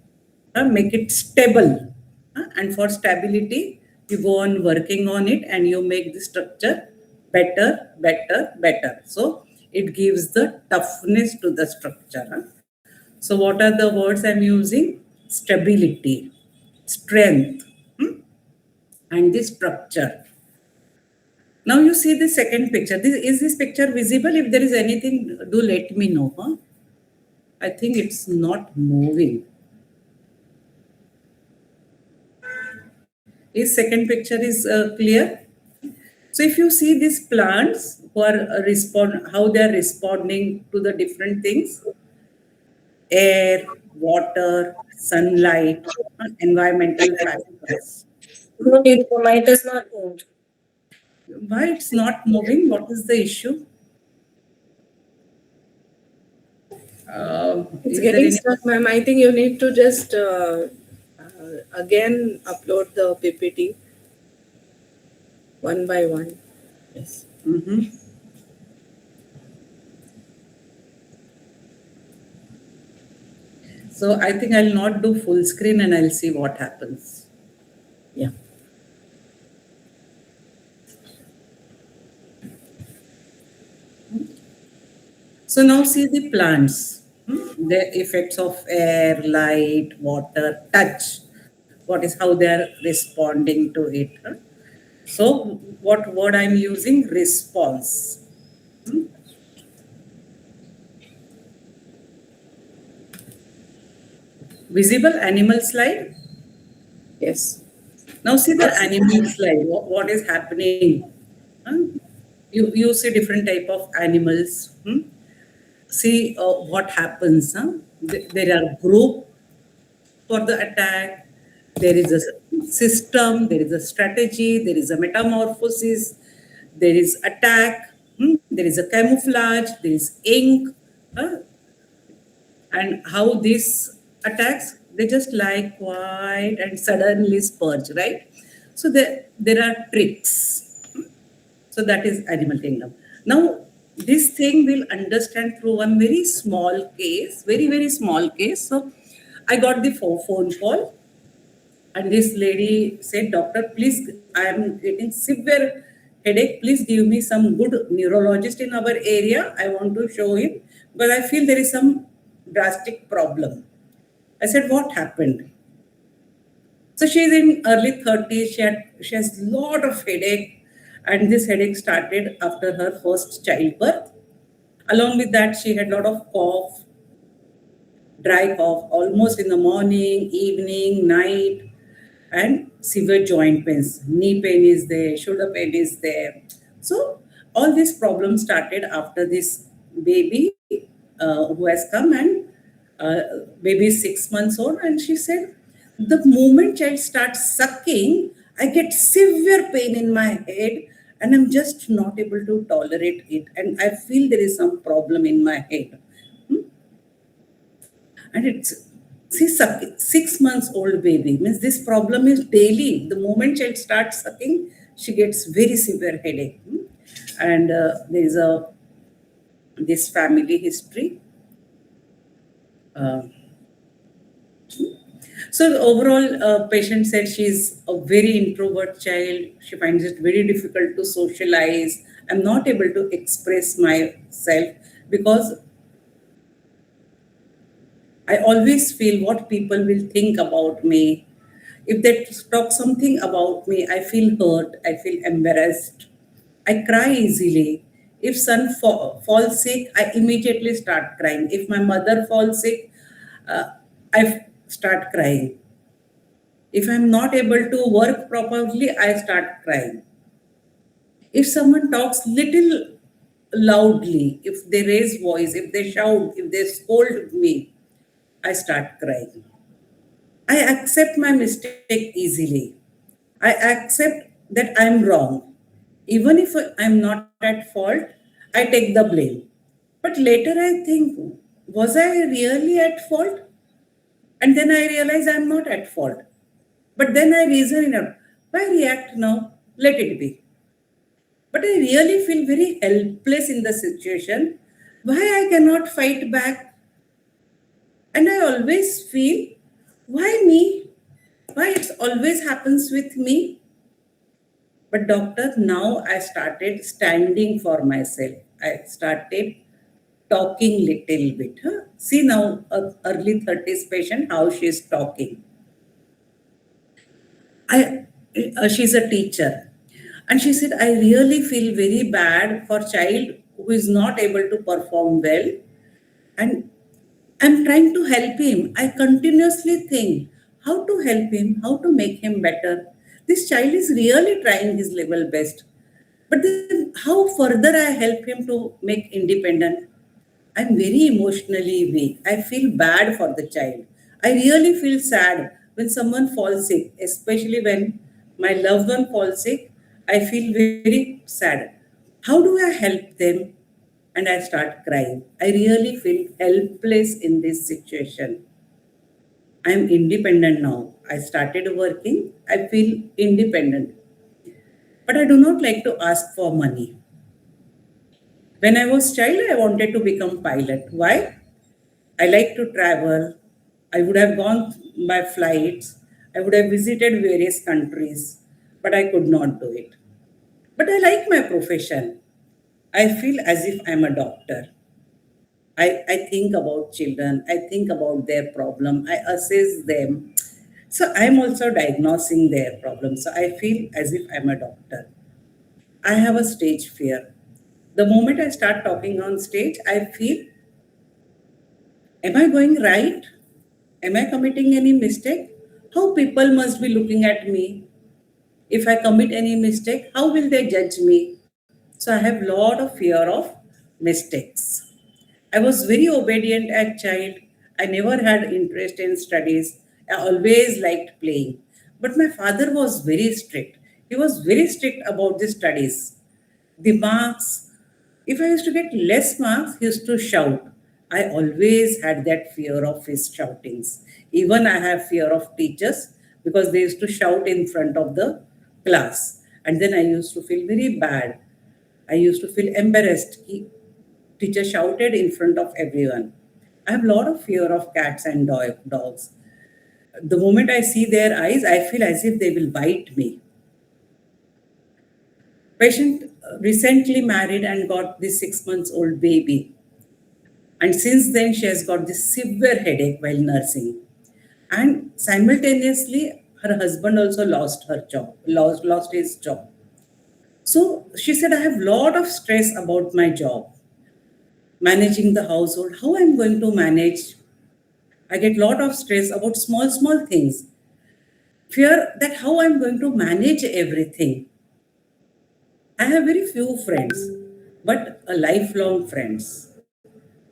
make it stable. And for stability, you go on working on it and you make the structure better, better, better. So it gives the toughness to the structure. So, what are the words I'm using? Stability, strength, and the structure. Now you see the second picture. Is this picture visible? If there is anything, do let me know. Huh? I think it's not moving. Is second picture is clear? So if you see these plants who are how they are responding to the different things, air, water, sunlight, environmental factors. No need, the mic is not moved. Why it's not moving? What is the issue? It's Is there getting any? stuck, ma'am. I think you need to just again upload the PPT one by one. Yes. Mhm. So I think I'll not do full screen and I'll see what happens. Yeah. So now see the plants, the effects of air, light, water, touch. What is how they are responding to it. So what word I'm using? Response. Visible animal slide. Yes. Now see the animal slide. What is happening? You see different type of animals. See what happens. There are group for the attack. There is a system. There is a strategy. There is a metamorphosis. There is attack. There is a camouflage. There is ink. And how these attacks, they just lie quiet and suddenly spurge, right? So there are tricks. So that is animal kingdom. Now this thing will understand through one very small case, very, very small case. So I got the phone call, and this lady said, Doctor, please, I am getting severe headache. Please give me some good neurologist in our area. I want to show him because I feel there is some drastic problem. I said, what happened? So she's in early 30s. She has lot of headache, and this headache started after her first childbirth. Along with that, she had a lot of cough, dry cough, almost in the morning, evening, night, and severe joint pains. Knee pain is there, shoulder pain is there. So all these problems started after this baby who has come, and baby is 6 months old. And she said, the moment child starts sucking, I get severe pain in my head, and I'm just not able to tolerate it. And I feel there is some problem in my head. And it's, see, 6 months old baby means this problem is daily. The moment child starts sucking, she gets very severe headache. And there is this family history. So the overall, patient said she's a very introvert child. She finds it very difficult to socialize. I'm not able to express myself because I always feel what people will think about me. If they talk something about me, I feel hurt, I feel embarrassed. I cry easily. If son falls sick, I immediately start crying. If my mother falls sick, I start crying. If I'm not able to work properly, I start crying. If someone talks little loudly, if they raise voice, if they shout, if they scold me, I start crying. I accept my mistake easily. I accept that I'm wrong. Even if I'm not at fault, I take the blame. But later I think, was I really at fault? And then I realize I'm not at fault. But then I reason enough. Why react now? Let it be. But I really feel very helpless in the situation. Why I cannot fight back? And I always feel, why me? Why it always happens with me? But doctor, now I started standing for myself. I started talking little bit. Huh? See now, a early 30s patient, how she's talking. She's a teacher, and she said, I really feel very bad for child who is not able to perform well, and I'm trying to help him. I continuously think how to help him, how to make him better. This child is really trying his level best. But then how further I help him to make independent? I'm very emotionally weak. I feel bad for the child. I really feel sad when someone falls sick, especially when my loved one falls sick. I feel very sad. How do I help them? And I start crying. I really feel helpless in this situation. I'm independent now. I started working. I feel independent. But I do not like to ask for money. When I was child, I wanted to become pilot. Why? I like to travel. I would have gone by flights. I would have visited various countries, but I could not do it. But I like my profession. I feel as if I'm a doctor. I think about children. I think about their problem. I assess them. So I'm also diagnosing their problem. So I feel as if I'm a doctor. I have a stage fear. The moment I start talking on stage, I feel, am I going right? Am I committing any mistake? How people must be looking at me? If I commit any mistake, how will they judge me? So I have lot of fear of mistakes. I was very obedient as child. I never had interest in studies. I always liked playing. But my father was very strict. He was very strict about the studies. The marks, if I used to get less marks, he used to shout. I always had that fear of his shoutings. Even I have fear of teachers because they used to shout in front of the class. And then I used to feel very bad. I used to feel embarrassed. teacher shouted in front of everyone. I have a lot of fear of cats and dogs. The moment I see their eyes, I feel as if they will bite me. Patient recently married and got this 6 months old baby. And since then, she has got this severe headache while nursing. And simultaneously, her husband also lost his job. So she said, I have a lot of stress about my job, managing the household, how I'm going to manage. I get a lot of stress about small things. Fear that how I'm going to manage everything. I have very few friends, but a lifelong friends.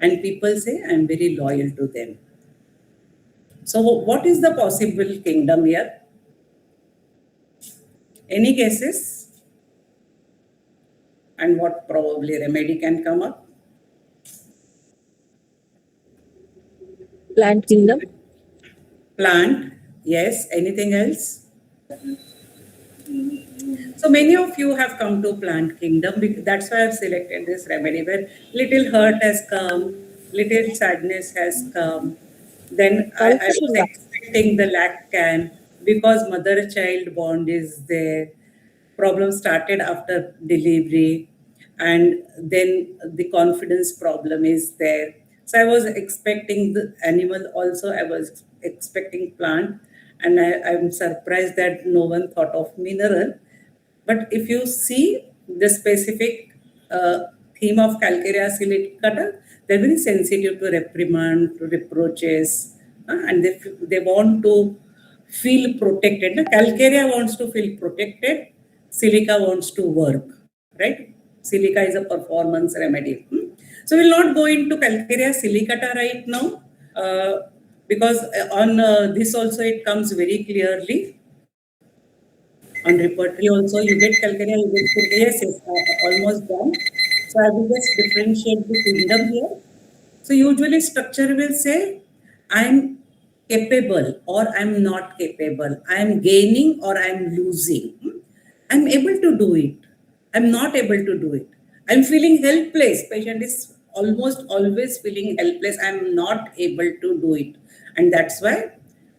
And people say I'm very loyal to them. So what is the possible kingdom here? Any guesses? And what probably remedy can come up? Plant kingdom. Plant, yes. Anything else? So many of you have come to plant kingdom. That's why I've selected this remedy where little hurt has come, little sadness has come. Then I was expecting the lac can because mother-child bond is there. Problem started after delivery, and then the confidence problem is there. So I was expecting the animal also. I was expecting plant, and I'm surprised that no one thought of mineral. But if you see the specific theme of Calcarea silicata, they're very sensitive to reprimand, to reproaches, and they want to feel protected. The Calcarea wants to feel protected, Silica wants to work, right? Silica is a performance remedy. So we'll not go into Calcarea silicata right now because on this also it comes very clearly. On repertory also, you get Calcarea, you get yes, almost done. So I will just differentiate the kingdom here. So usually structure will say, I'm capable or I'm not capable. I'm gaining or I'm losing. I'm able to do it. I'm not able to do it. I'm feeling helpless. Patient is almost always feeling helpless. I'm not able to do it. And that's why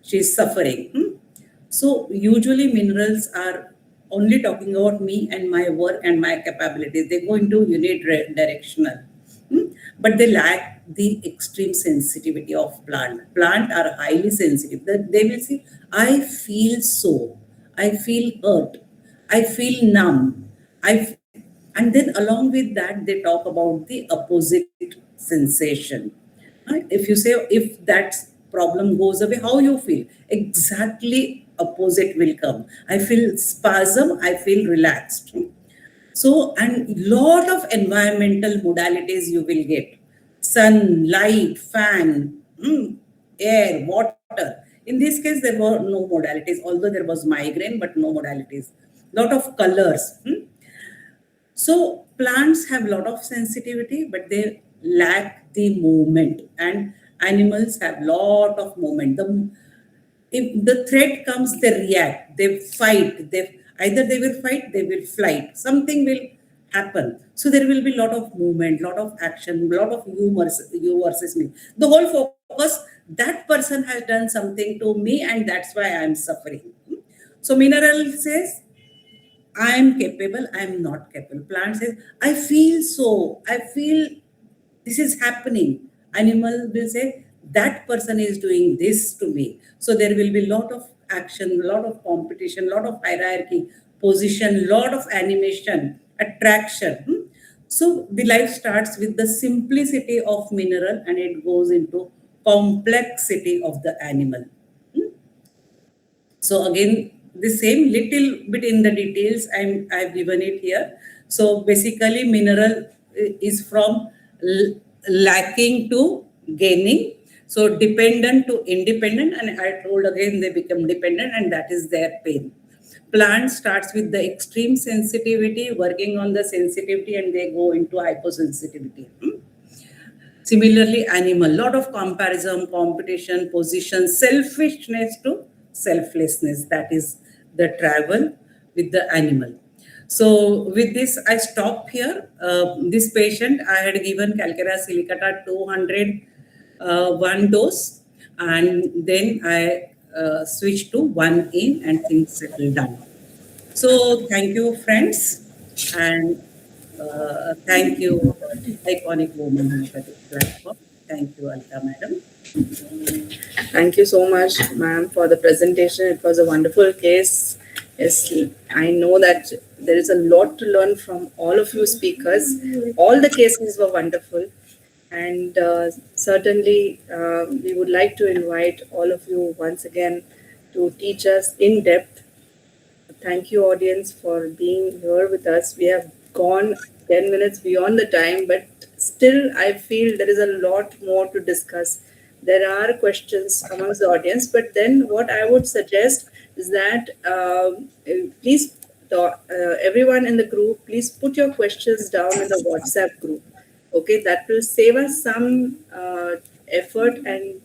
she's suffering. So usually minerals are only talking about me and my work and my capabilities. They go into unidirectional. But they lack the extreme sensitivity of plant. Plant are highly sensitive. They will say, I feel so. I feel hurt. I feel numb. And then along with that, they talk about the opposite sensation. If you say, if that problem goes away, how you feel? Exactly opposite will come. I feel spasm, I feel relaxed. So, and lot of environmental modalities you will get. Sun, light, fan, air, water. In this case, there were no modalities, although there was migraine, but no modalities. Lot of colors. So plants have a lot of sensitivity, but they lack the movement, and animals have lot of movement. If the threat comes, they react, they fight, either they will fight, they will flight, something will happen. So there will be a lot of movement, lot of action, lot of you versus me. The whole focus, that person has done something to me and that's why I am suffering. So mineral says, I am capable, I am not capable. Plant says, I feel so, I feel this is happening. Animal will say, that person is doing this to me. So there will be a lot of action, a lot of competition, a lot of hierarchy, position, lot of animation, attraction. So the life starts with the simplicity of mineral and it goes into complexity of the animal. So again, the same little bit in the details I've given it here. So basically mineral is from lacking to gaining. So dependent to independent, and I told again they become dependent and that is their pain. Plant starts with the extreme sensitivity, working on the sensitivity and they go into hyposensitivity. Similarly, animal, lot of comparison, competition, position, selfishness to selflessness. That is the travel with the animal. So with this, I stop here. This patient, I had given calcarea silicata 200 one dose, and then I switched to 1 in and things settled down. So thank you, friends, and thank you, Iconic Woman Homeopathic Platform. Thank you, Alka Madam. Thank you so much, ma'am, for the presentation. It was a wonderful case. Yes, I know that there is a lot to learn from all of you speakers. All the cases were wonderful. And certainly, we would like to invite all of you once again to teach us in depth. Thank you, audience, for being here with us. We have gone 10 minutes beyond the time, but still, I feel there is a lot more to discuss. There are questions amongst the audience, but then what I would suggest is that please, everyone in the group, please put your questions down in the WhatsApp group. Okay, that will save us some effort, and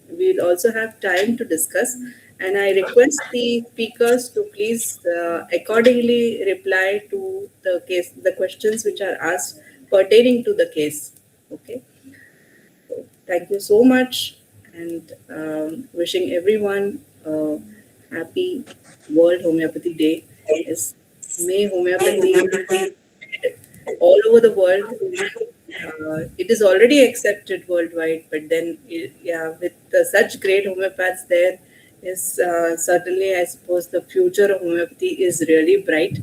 we'll also have time to discuss. And I request the speakers to please accordingly reply to the case, the questions which are asked pertaining to the case. Okay. So thank you so much, and wishing everyone a happy World Homeopathy Day. Yes, may homeopathy all over the world. It is already accepted worldwide, but then, yeah, with such great homeopaths there, is certainly, I suppose, the future of homeopathy is really bright.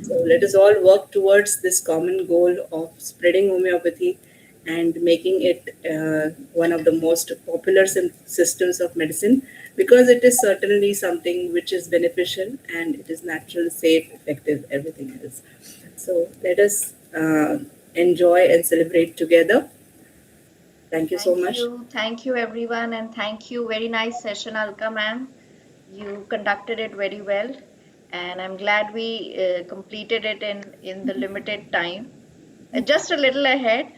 So let us all work towards this common goal of spreading homeopathy and making it one of the most popular systems of medicine, because it is certainly something which is beneficial and it is natural, safe, effective, everything else. So let us enjoy and celebrate together. Thank you so much. Thank you, everyone, and thank you. Very nice session, Alka ma'am. You conducted it very well, and I'm glad we completed it in the limited time. Just a little ahead,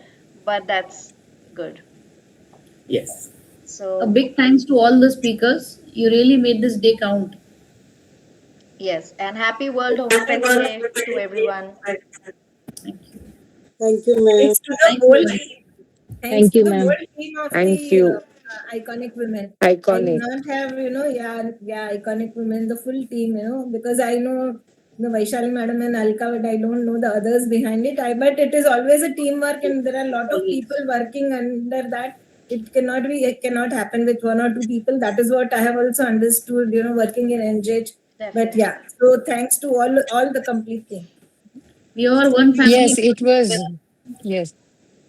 but that's good. Yes. So A big thanks to all the speakers. You really made this day count. yes, and happy World Homeopathy Day to everyone. Thank you. Thank you, ma'am. Thanks to the Thank whole you, ma'am. team. Thanks Thank to you, the ma'am. whole team of Thank the you. Iconic Women. I did Iconic. not have, Iconic Women, the full team, because I know the Vaishali madam and Alka, but I don't know the others behind it. But it is always a teamwork, and there are a lot of people working under that. It cannot happen with one or two people. That is what I have also understood, working in NJH. But Definitely. yeah, so thanks to all the complete team. We are one family. Yes, it was. Yes.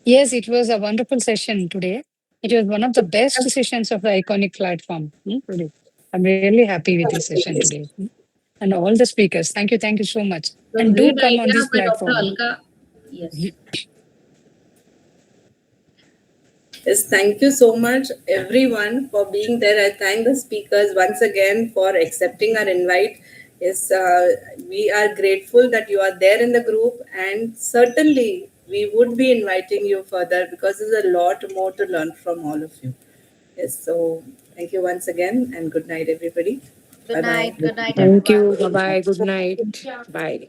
Yes, it was a wonderful session today. It was one of the best sessions of the Iconic platform today. I'm really happy with this session today. And all the speakers. Thank you. Thank you so much. It was And do great come on idea this by Dr. platform. Alka. Yes. Yes, thank you so much, everyone, for being there. I thank the speakers once again for accepting our invite. Yes, we are grateful that you are there in the group, and certainly we would be inviting you further because there's a lot more to learn from all of you. Yes, so thank you once again, and good night, everybody. Good Bye-bye. night. Good night, Thank everyone. you. Bye bye. Good night. Bye.